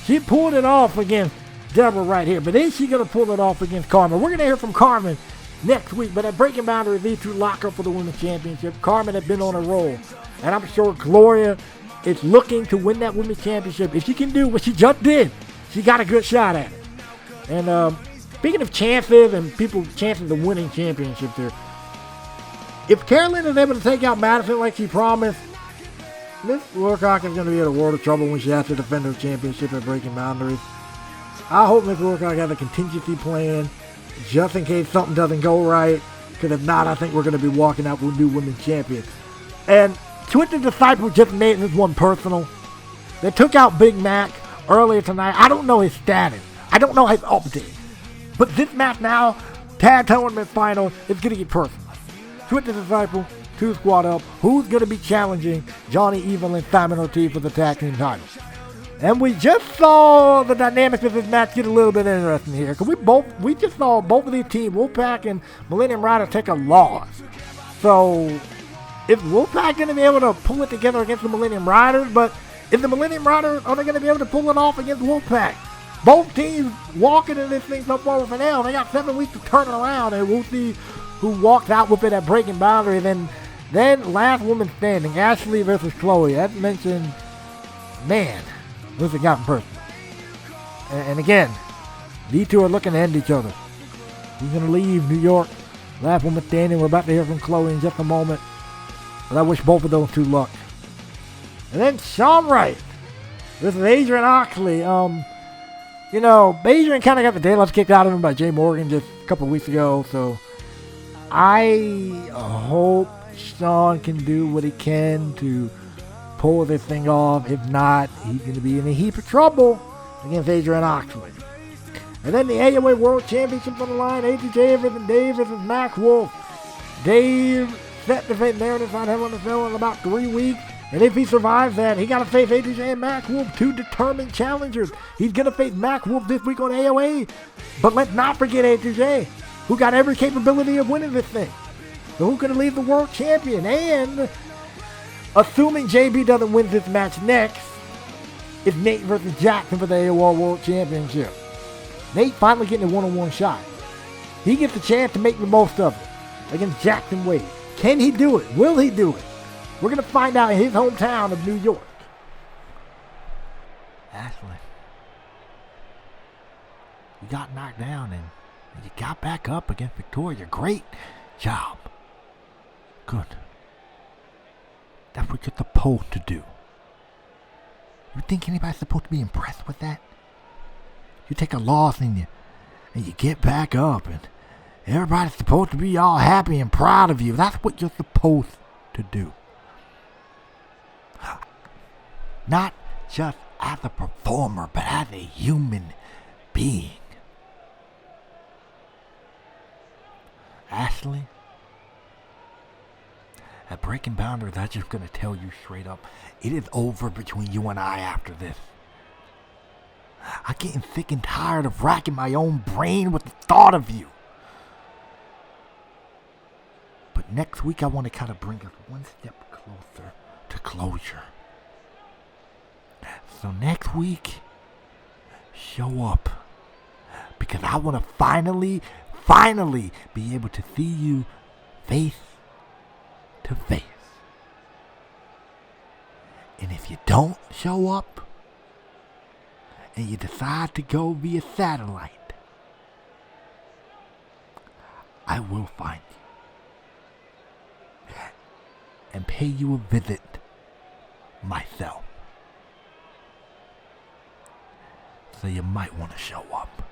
She pulled it off against Deborah right here. But is she going to pull it off against Carmen? We're going to hear from Carmen next week. But at Breaking Boundaries, these two lock up for the Women's Championship. Carmen has been on a roll. And I'm sure Gloria is looking to win that Women's Championship. If she can do what she just did, she got a good shot at it. And speaking of chances and people's chances of winning championships here, if Carolyn is able to take out Madison like she promised, Miss Wilcox is going to be in a world of trouble when she has to defend her championship at Breaking Boundaries. I hope Miss Wilcox has a contingency plan just in case something doesn't go right. Because if not, I think we're going to be walking out with new women's champions. And Twitter Disciple just made this one personal. They took out Big Mac earlier tonight. I don't know his status. I don't know his update. But this match now, tag tournament final, is going to get personal. Twitter Disciple, 2 squad up. Who's going to be challenging Johnny Evil and Simon Ortiz for the tag team titles? And we just saw the dynamics of this match get a little bit interesting here. Because we just saw both of these teams, Wolfpack and Millennium Rider, take a loss. So, is Wolfpack going to be able to pull it together against the Millennium Riders? But is the Millennium Riders, are they going to be able to pull it off against Wolfpack? Both teams walking in this thing so far with an L. They got 7 weeks to turn it around, and we'll see who walks out with it at Breaking Boundaries. And then last woman standing, Ashley versus Chloe. As mentioned, man, this has gotten personal. And again, these two are looking to end each other. He's going to leave New York. Last woman standing. We're about to hear from Chloe in just a moment. But I wish both of those two luck. And then Sean Wright versus Adrian Oxley. You know, Adrian kind of got the daylights kicked out of him by Jay Morgan just a couple weeks ago. So I hope Sean can do what he can to pull this thing off. If not, he's going to be in a heap of trouble against Adrian Oxley. And then the AOA World Championship on the line. AJ versus Dave versus Mac Wolf. Dave set to face Meredith on Hell in a Cell in about 3 weeks. And if he survives that, he got to face AJ and Mac Wolf, 2 determined challengers. He's going to face Mac Wolf this week on AOA. But let's not forget AJ, who got every capability of winning this thing. So who could leave the world champion? And assuming JB doesn't win this match next, it's Nate versus Jackson for the AOR World Championship. Nate finally getting a one-on-one shot. He gets a chance to make the most of it against Jackson Wade. Can he do it? Will he do it? We're going to find out in his hometown of New York. Ashley, you got knocked down and You got back up against Victoria. Great job. Good. That's what you're supposed to do. You think anybody's supposed to be impressed with that? You take a loss and you get back up and everybody's supposed to be all happy and proud of you. That's what you're supposed to do. Not just as a performer, but as a human being. Ashley, at Breaking Boundaries, I'm just going to tell you straight up, it is over between you and I after this. I'm getting sick and tired of racking my own brain with the thought of you. But next week, I want to kind of bring us one step closer to closure. So next week, show up. Because I want to finally be able to see you face to face. And if you don't show up, and you decide to go via satellite, I will find you and pay you a visit myself. So you might want to show up.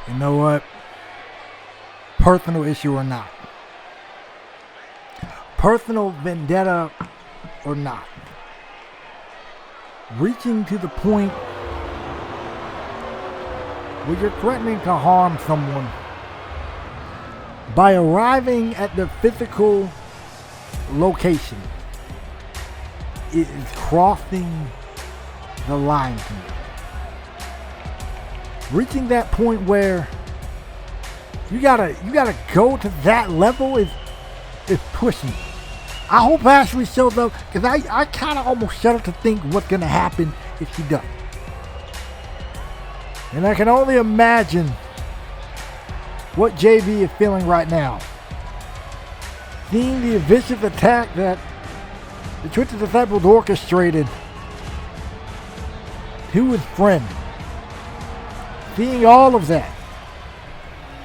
You know what? Personal issue or not. Personal vendetta or not. Reaching to the point where you're threatening to harm someone by arriving at the physical location. It is crossing the line to me. Reaching that point where you gotta go to that level is pushing. I hope Ashley shows up, because I kind of almost shudder to think what's gonna happen if she doesn't. And I can only imagine what JB is feeling right now. Seeing the vicious attack that the Twisted Disciples orchestrated to his friend. Seeing all of that.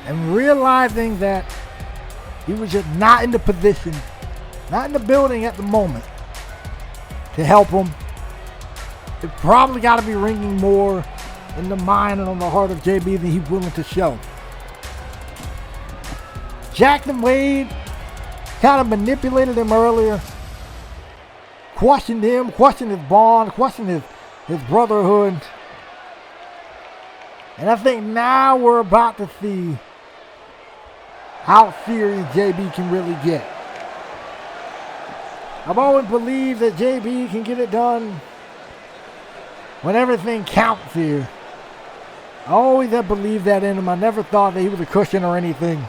And realizing that he was just not in the position, not in the building at the moment to help him. It probably got to be ringing more in the mind and on the heart of JB than he's willing to show. Jackson Wade kind of manipulated him earlier. Questioned him, questioned his bond, questioned his brotherhood. And I think now we're about to see how serious JB can really get. I've always believed that JB can get it done when everything counts here. I always have believed that in him. I never thought that he was a cushion or anything.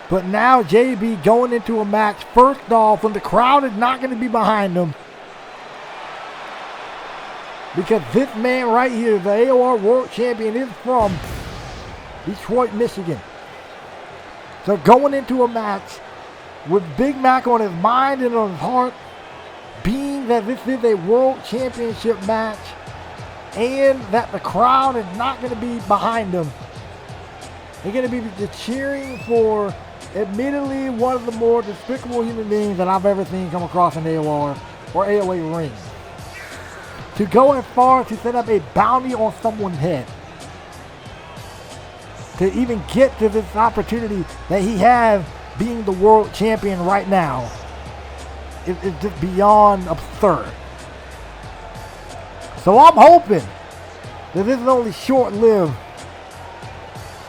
But now JB going into a match, first off, when the crowd is not going to be behind him. Because this man right here, the AOR World Champion, is from Detroit, Michigan. So going into a match with Big Mac on his mind and on his heart, being that this is a World Championship match, and that the crowd is not going to be behind him. They're going to be cheering for, admittedly, one of the more despicable human beings that I've ever seen come across in AOR or AOA ring. To go as far as to set up a bounty on someone's head. To even get to this opportunity that he has being the world champion right now is just beyond absurd. So I'm hoping that this is only short-lived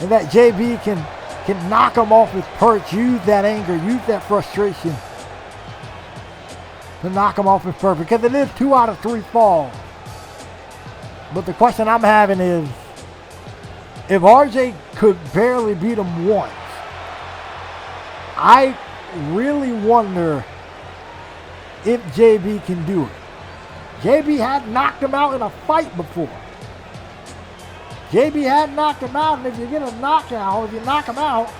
and that JB can knock him off his perch, use that anger, use that frustration to knock him off his perch, because it is 2 out of 3 falls. But the question I'm having is, if RJ could barely beat him once, I really wonder if JB can do it. JB had knocked him out in a fight before. JB had knocked him out, and if you get a knockout, if you knock him out,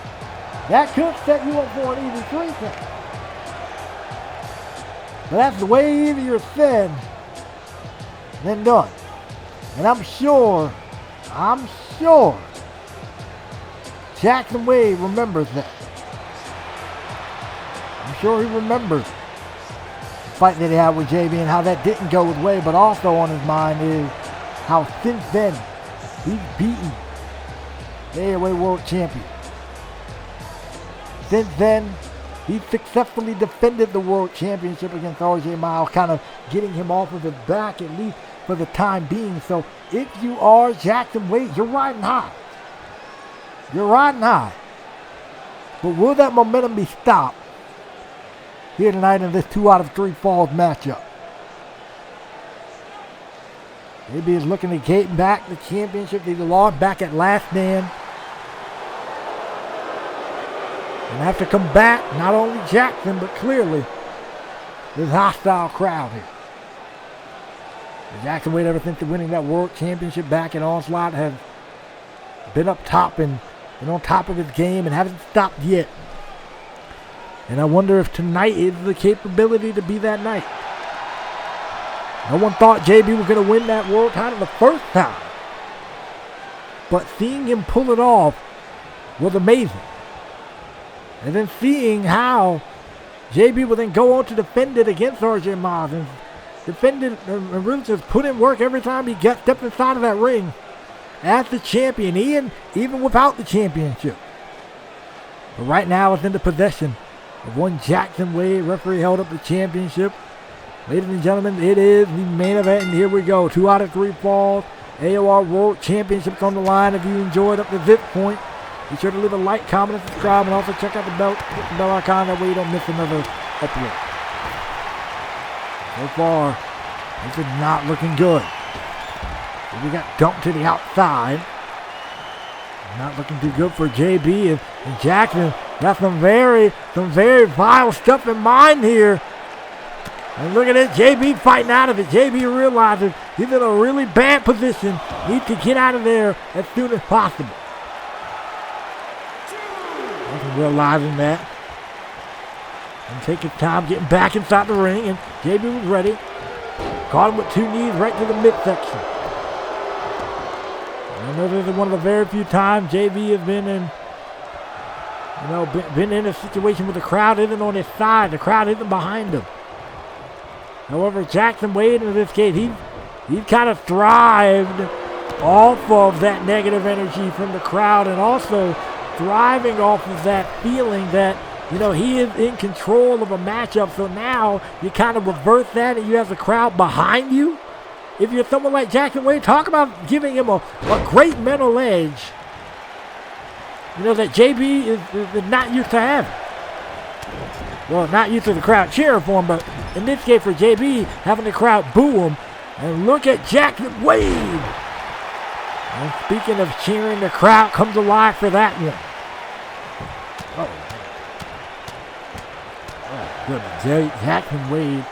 that could set you up for an easy 3 count. But that's way easier said than done. And I'm sure Jackson Wade remembers that. I'm sure he remembers the fight that he had with JB and how that didn't go his way, but also on his mind is how since then he's beaten the AOA World Champion. Since then, he successfully defended the World Championship against RJ Miles, kind of getting him off of his back, at least for the time being. So if you are Jackson Wade, you're riding high. You're riding high. But will that momentum be stopped here tonight in this 2 out of 3 falls matchup? Maybe he's looking to get back the championship. They lost back at Last Stand. And have to come back, not only Jackson, but clearly this hostile crowd here. Jackson Wade, ever since winning that World Championship back in Onslaught, has been up top and been on top of his game and hasn't stopped yet. And I wonder if tonight is the capability to be that night. No one thought JB was going to win that world title the first time. But seeing him pull it off was amazing. And then seeing how JB will then go on to defend it against RJ Miles and defend it and really just put in work every time he stepped inside of that ring as the champion, even without the championship. But right now it's in the possession of one Jackson Wade. Referee held up the championship. Ladies and gentlemen, it is the main event, and here we go. 2 out of 3 falls. AOR World Championships on the line. If you enjoyed up to this point, be sure to leave a like, comment, and subscribe, and also check out the bell icon. That way you don't miss another upload. So far, this is not looking good. We got dumped to the outside. Not looking too good for JB, and Jackson got some very vile stuff in mind here. And look at it, JB fighting out of it. JB realizes he's in a really bad position. Needs to get out of there as soon as possible. Realizing that. And taking time getting back inside the ring, and JB was ready. Caught him with 2 knees right to the midsection. I know this is one of the very few times JB has been in a situation where the crowd isn't on his side. The crowd isn't behind him. However, Jackson Wade in this case, he's kind of thrived off of that negative energy from the crowd, and also thriving off of that feeling that, he is in control of a matchup. So now you kind of reverse that and you have the crowd behind you. If you're someone like Jackson Wade, talk about giving him a great mental edge, that JB is not used to having. Well, not used to the crowd cheering for him, but in this case for JB, having the crowd boo him. And look at Jackson Wade. And speaking of cheering, the crowd comes alive for that one. Oh, goodness. Jackson Wade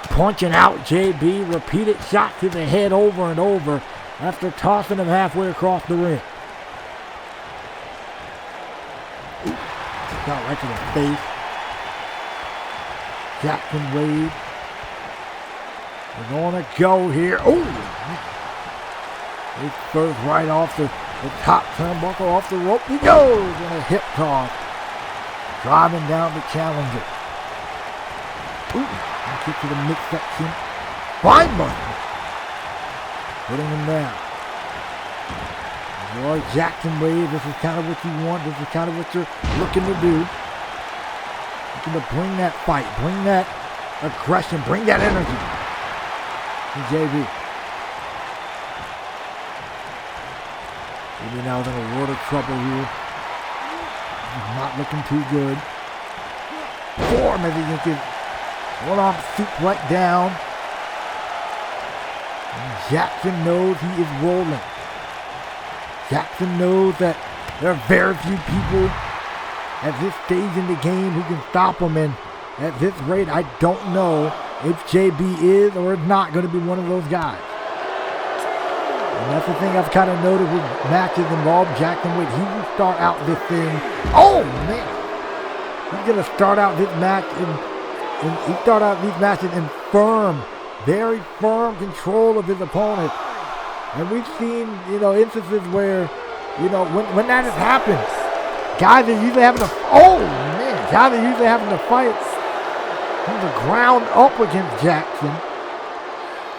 punching out JB, repeated shots to the head over and over after tossing him halfway across the ring. Shot right to the face. Jackson Wade is on a go here. Oh! He throws right off the top turnbuckle, off the rope. He goes in a hip toss, driving down the challenger. Ooh! Kick to the midsection. Fine buster. Putting him down. Boy, Jackson Wade, this is kind of what you want. This is kind of what you're looking to do. Looking to bring that fight, bring that aggression, bring that energy to JB. JB now is in a world of trouble here. He's not looking too good. Form as he gets his one-arm suplex down. And Jackson knows he is rolling. Jackson knows that there are very few people at this stage in the game who can stop him, and at this rate, I don't know if JB is or is not going to be one of those guys. And that's the thing I've kind of noticed with matches involved Jackson Wade. He will start out this thing. Oh man, he's going to start out this match he start out these matches in firm very firm control of his opponent. And we've seen, instances where, when that has happened, guys are usually having to fight from the ground up against Jackson.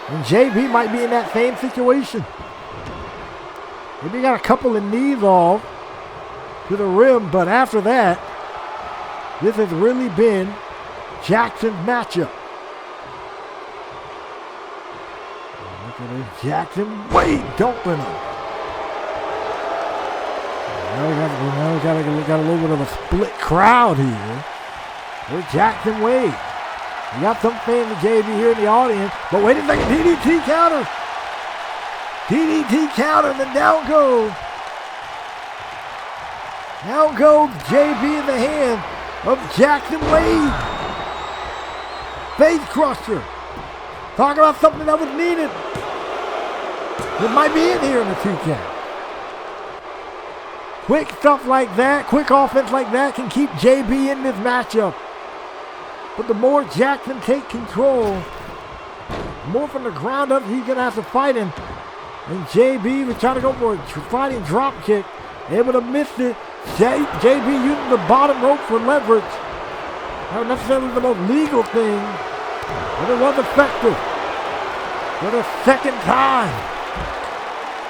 And JB might be in that same situation. Maybe he got a couple of knees off to the rim, but after that, this has really been Jackson's matchup. Look at this, Jackson Wade dumping him. Now we got a little bit of a split crowd here. With Jackson Wade. We got some fans of JB here in the audience, but wait a second, DDT counter. DDT counter, then down goes. Down goes JB in the hand of Jackson Wade. Face crusher. Talk about something that was needed. It might be in here in the 2 count. Quick stuff like that, quick offense like that can keep JB in this matchup. But the more Jackson takes control, the more from the ground up he's going to have to fight him. And JB was trying to go for a fighting drop kick. Able to miss it. JB using the bottom rope for leverage. Not necessarily the most legal thing, but it was effective. For the second time.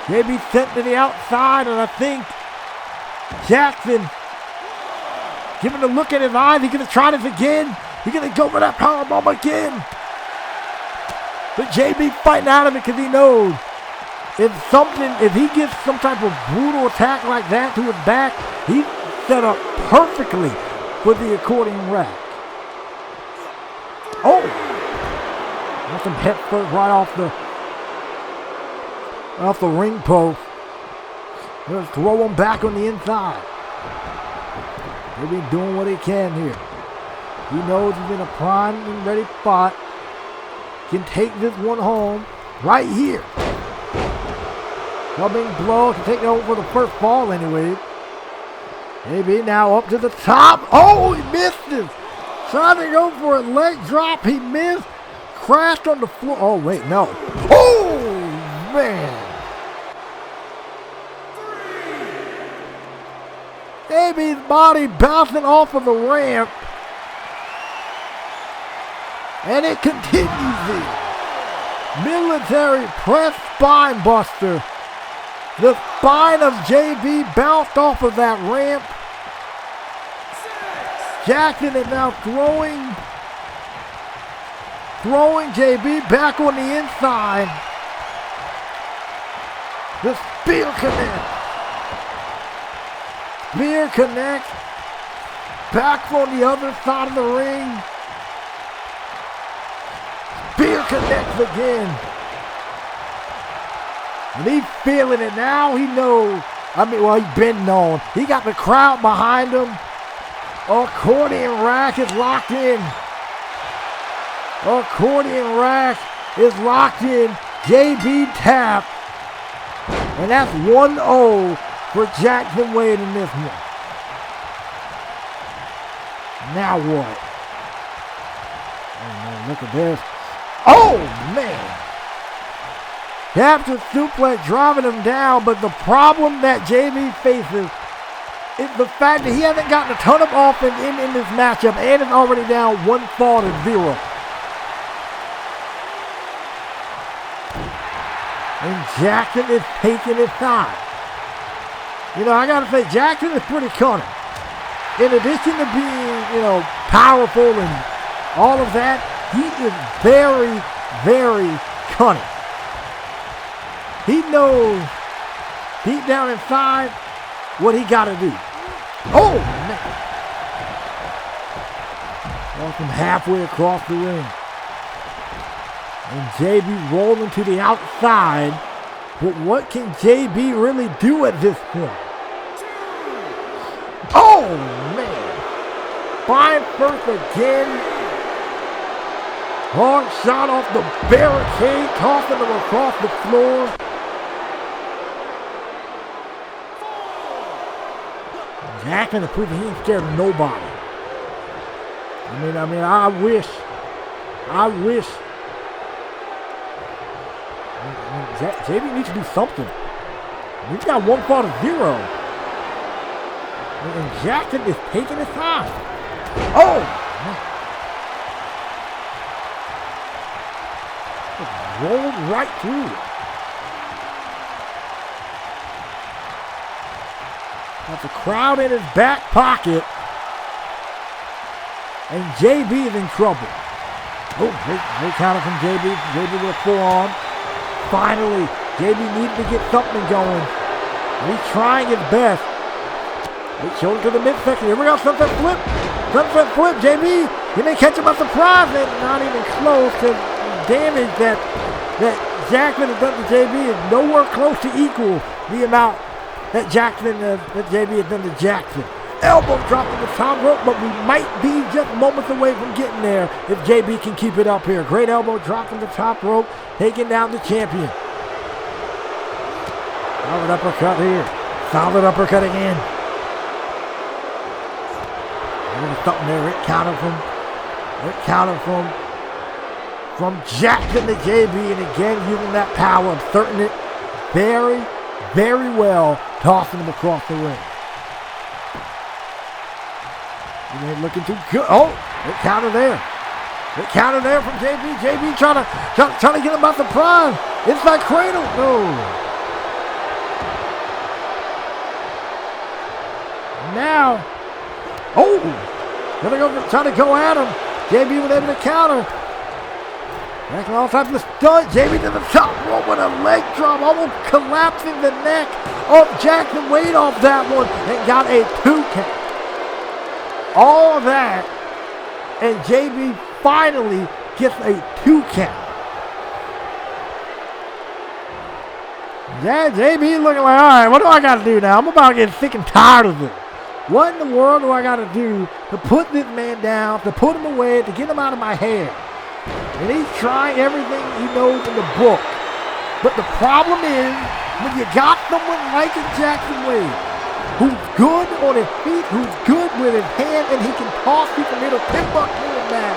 JB sent to the outside, and I think Jackson, giving a look at his eyes, he's going to try this again. He's going to go for that powerbomb again. But JB fighting out of it because he knows if he gets some type of brutal attack like that to his back, he's set up perfectly for the accordion rack. Oh! That's some head first right off the ring post. Let's throw him back on the inside. He'll be doing what he can here. He knows he's in a prime and ready spot. Can take this one home right here. Clubbing blow, can take it home for the first fall anyway. Maybe now up to the top. Oh, he missed it. Trying to go for a leg drop. He missed. Crashed on the floor. Oh, wait, no. Oh, man. JB's body bouncing off of the ramp. And it continues here. Military press spine buster. The spine of JB bounced off of that ramp. Jackson is now throwing JB back on the inside. The spear connect. Spear connect. Back on the other side of the ring. Spear connects again. And he's feeling it now. He knows. He's been known. He got the crowd behind him. Accordion rack is locked in. Accordion rack is locked in. JB tap. And that's 1-0 for Jackson Wade in this one. Now what? Oh man, look at this. Oh man! Captain suplex driving him down, but the problem that JB faces is the fact that he hasn't gotten a ton of offense in this matchup and is already down 1-0. And Jackson is taking his time. I gotta say, Jackson is pretty cunning. In addition to being, powerful and all of that, he is very, very cunning. He knows deep down inside what he got to do. Oh, man. Off from halfway across the ring. And JB rolling to the outside. But what can JB really do at this point? Oh, man. Fine first again. Hard shot off the barricade, tossing him across the floor. Jackson is proving he ain't scared of nobody. I wish JB needs to do something. He's got 1 fall to 0. And Jackson is taking his time. Oh! Just rolled right through it. Got the crowd in his back pocket. And JB is in trouble. Oh, great counter from JB. JB with a forearm. Finally, JB needs to get something going. He's trying his best. He showed to the midsection. Here we go, sunset flip. Sunset flip, JB. He may catch him by surprise. And not even close. The damage that Jackson has done to JB is nowhere close to equal the amount that JB has done to Jackson. Elbow drop to the top rope, but we might be just moments away from getting there if JB can keep it up here. Great elbow drop from the top rope, taking down the champion. Solid uppercut here. Solid uppercut again. There's something there. It counter from Jackson to JB, and again using that power, inserting it very, very well, tossing him across the ring. He ain't looking too good. Oh, it counter there. It counter there from JB. JB trying to get him by surprise. Inside cradle. No. Now, trying to go at him. JB was able to counter. Jackson all types of stunt. JB to the top rope with a leg drop, almost collapsing the neck of Jackson. Weight off that one and got a 2 count. All of that, and JB finally gets a 2 count. Yeah, JB looking like, all right, what do I got to do now? I'm about to get sick and tired of it. What in the world do I got to do to put this man down, to put him away, to get him out of my hair? And he's trying everything he knows in the book. But the problem is, when you got someone like Jackson Wade, who's good on his feet, who's good with his hand, and he can toss people little pinbuck doing that,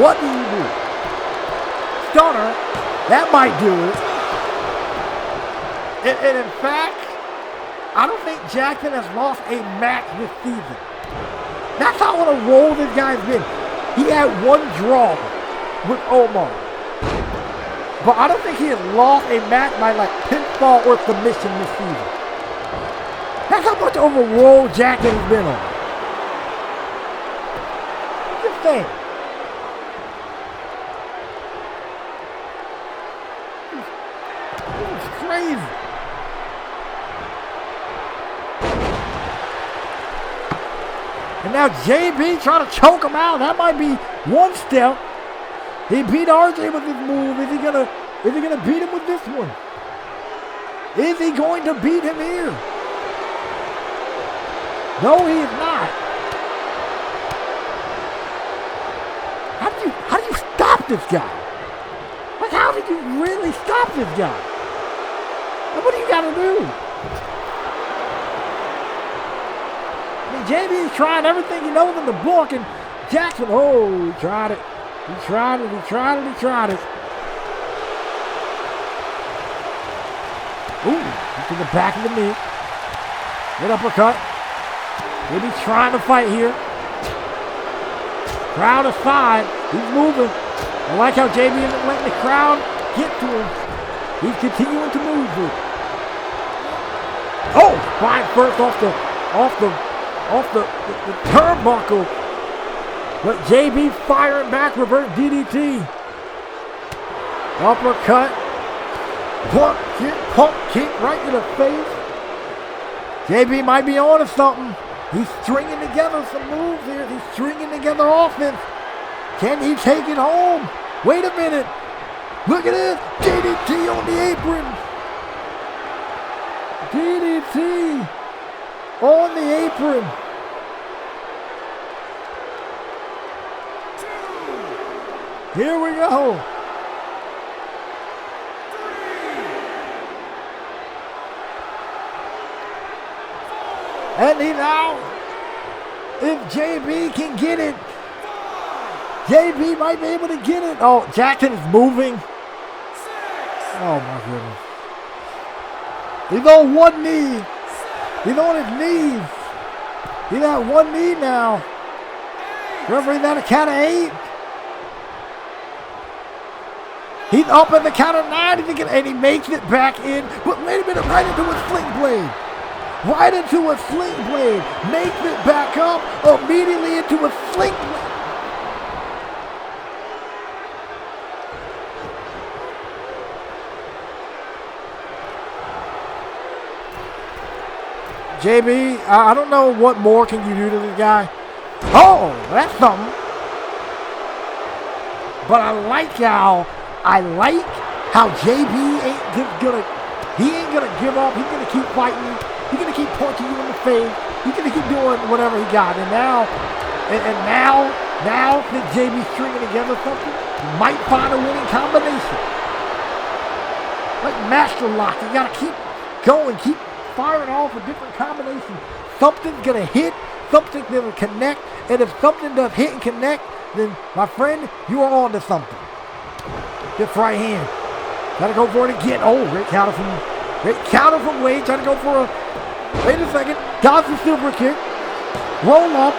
what do you do? Stunner, that might do it. And in fact, I don't think Jackson has lost a match this season. That's how on a roll this guy's been. He had 1 draw with Omar. But I don't think he has lost a match by like pinfall or submission this season. That's how much of a roll Jackson has been on. Just saying. It's crazy. And now JB trying to choke him out. That might be one step. He beat RJ with this move. Is he gonna beat him with this one? Is he going to beat him here? No, he is not. How do you stop this guy? Like, how did you really stop this guy? Like, what do you gotta do? I mean, JB is trying everything he knows in the book, and Jackson, he tried it. He tried it. Ooh, to the back of the knee. Good uppercut. Maybe trying to fight here. Crowd aside. He's moving. I like how JB isn't letting the crowd get to him. He's continuing to move. Flying first off the turnbuckle. But JB firing back, reverse DDT. Uppercut. Pump kick right to the face. JB might be on to something. He's stringing together some moves here. He's stringing together offense. Can he take it home? Wait a minute. Look at this. DDT on the apron. DDT on the apron. Here we go. And he now, if JB can get it, JB might be able to get it. Oh, Jackson is moving. Oh my goodness. He's on one knee. He's on his knees. He's at one knee now. Referee's at a count of 8. He's up at the count of 9, and he makes it back in. But wait a minute, right into a sling blade. Right into a sling blade. Makes it back up, immediately into a sling blade. JB, I don't know what more can you do to this guy. Oh, that's something. But I like how JB ain't gonna give up. He's gonna keep fighting. He's gonna keep punching you in the face. He's gonna keep doing whatever he got. And now that JB's stringing together something, he might find a winning combination. Like Master Lock, you gotta keep going, keep firing off a different combination. Something's gonna hit, something's gonna connect, and if something does hit and connect, then my friend, you are on to something. Just right hand. Gotta go for it again. Oh, great counter from Wade. Trying to go for a, wait a second. Got the super kick. Roll up,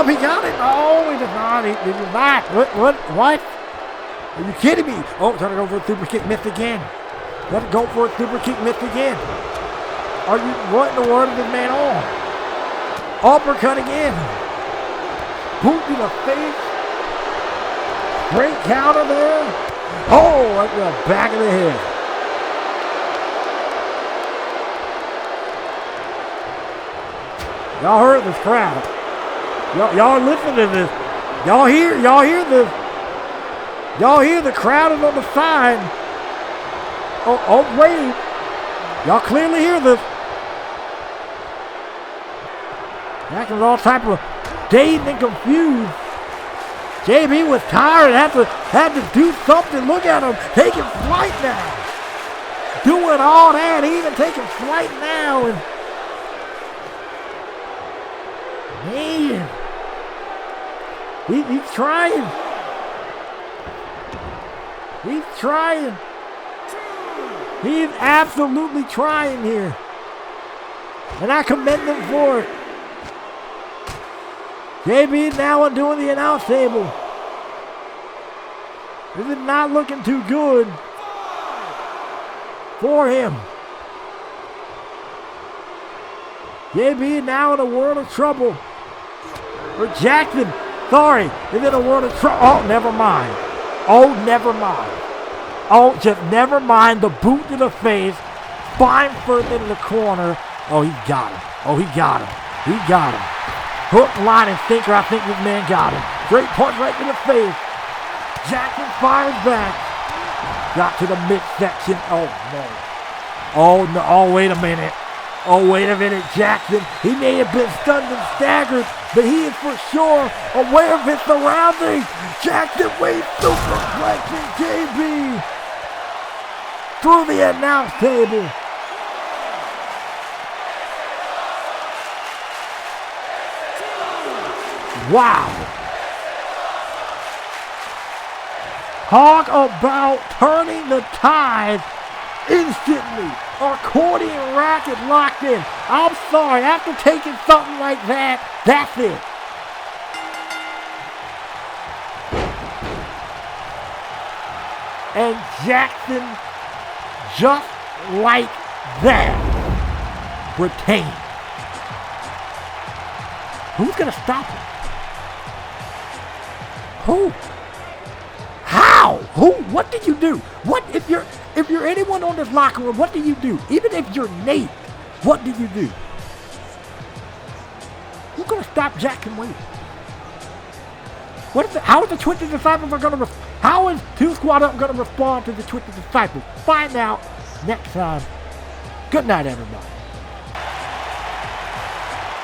he got it. Oh, he did not, he did not. What? Are you kidding me? Oh, trying to go for a super kick, missed again. Let it go for a super kick, missed again. Are you, what in the world is this man on? Uppercut again. Boot to the face. Great counter there. Oh, right to the back of the head. Y'all heard this crowd. Y'all listen to this. Y'all hear this. Y'all hear the crowd is on the side. Oh, wait. Y'all clearly hear this. Acting all type of dazed and confused. JB was tired, had to do something. Look at him taking flight now. Doing all that, even taking flight now. And man, he's trying. He's trying. He's absolutely trying here. And I commend him for it. JB now undoing the announce table. This is not looking too good for him. JB now in a world of trouble. Or Jackson, sorry, is in a world of trouble. Oh, never mind. Oh, just never mind. The boot to the face. Spine first into the corner. Oh, he got him. Hook, line, and sinker. I think this man got him. Great punch right to the face. Jackson fires back. Got to the midsection. Oh, no. Oh, wait a minute. Jackson. He may have been stunned and staggered, but he is for sure aware of his surroundings. Jackson Wade superplexing JB through the announce table. Wow. Talk about turning the tide instantly. Accordion racket locked in. I'm sorry, after taking something like that, that's it. And Jackson, just like that, retained. Who's going to stop him? Who? How? Who? What did you do? What if you're anyone on this locker room, what do you do? Even if you're Nate, what do you do? Who's gonna stop Jackson Wade? How is the Twisted Disciples how is Two Squad Up gonna respond to the Twisted Disciples? Find out next time. Good night, everybody.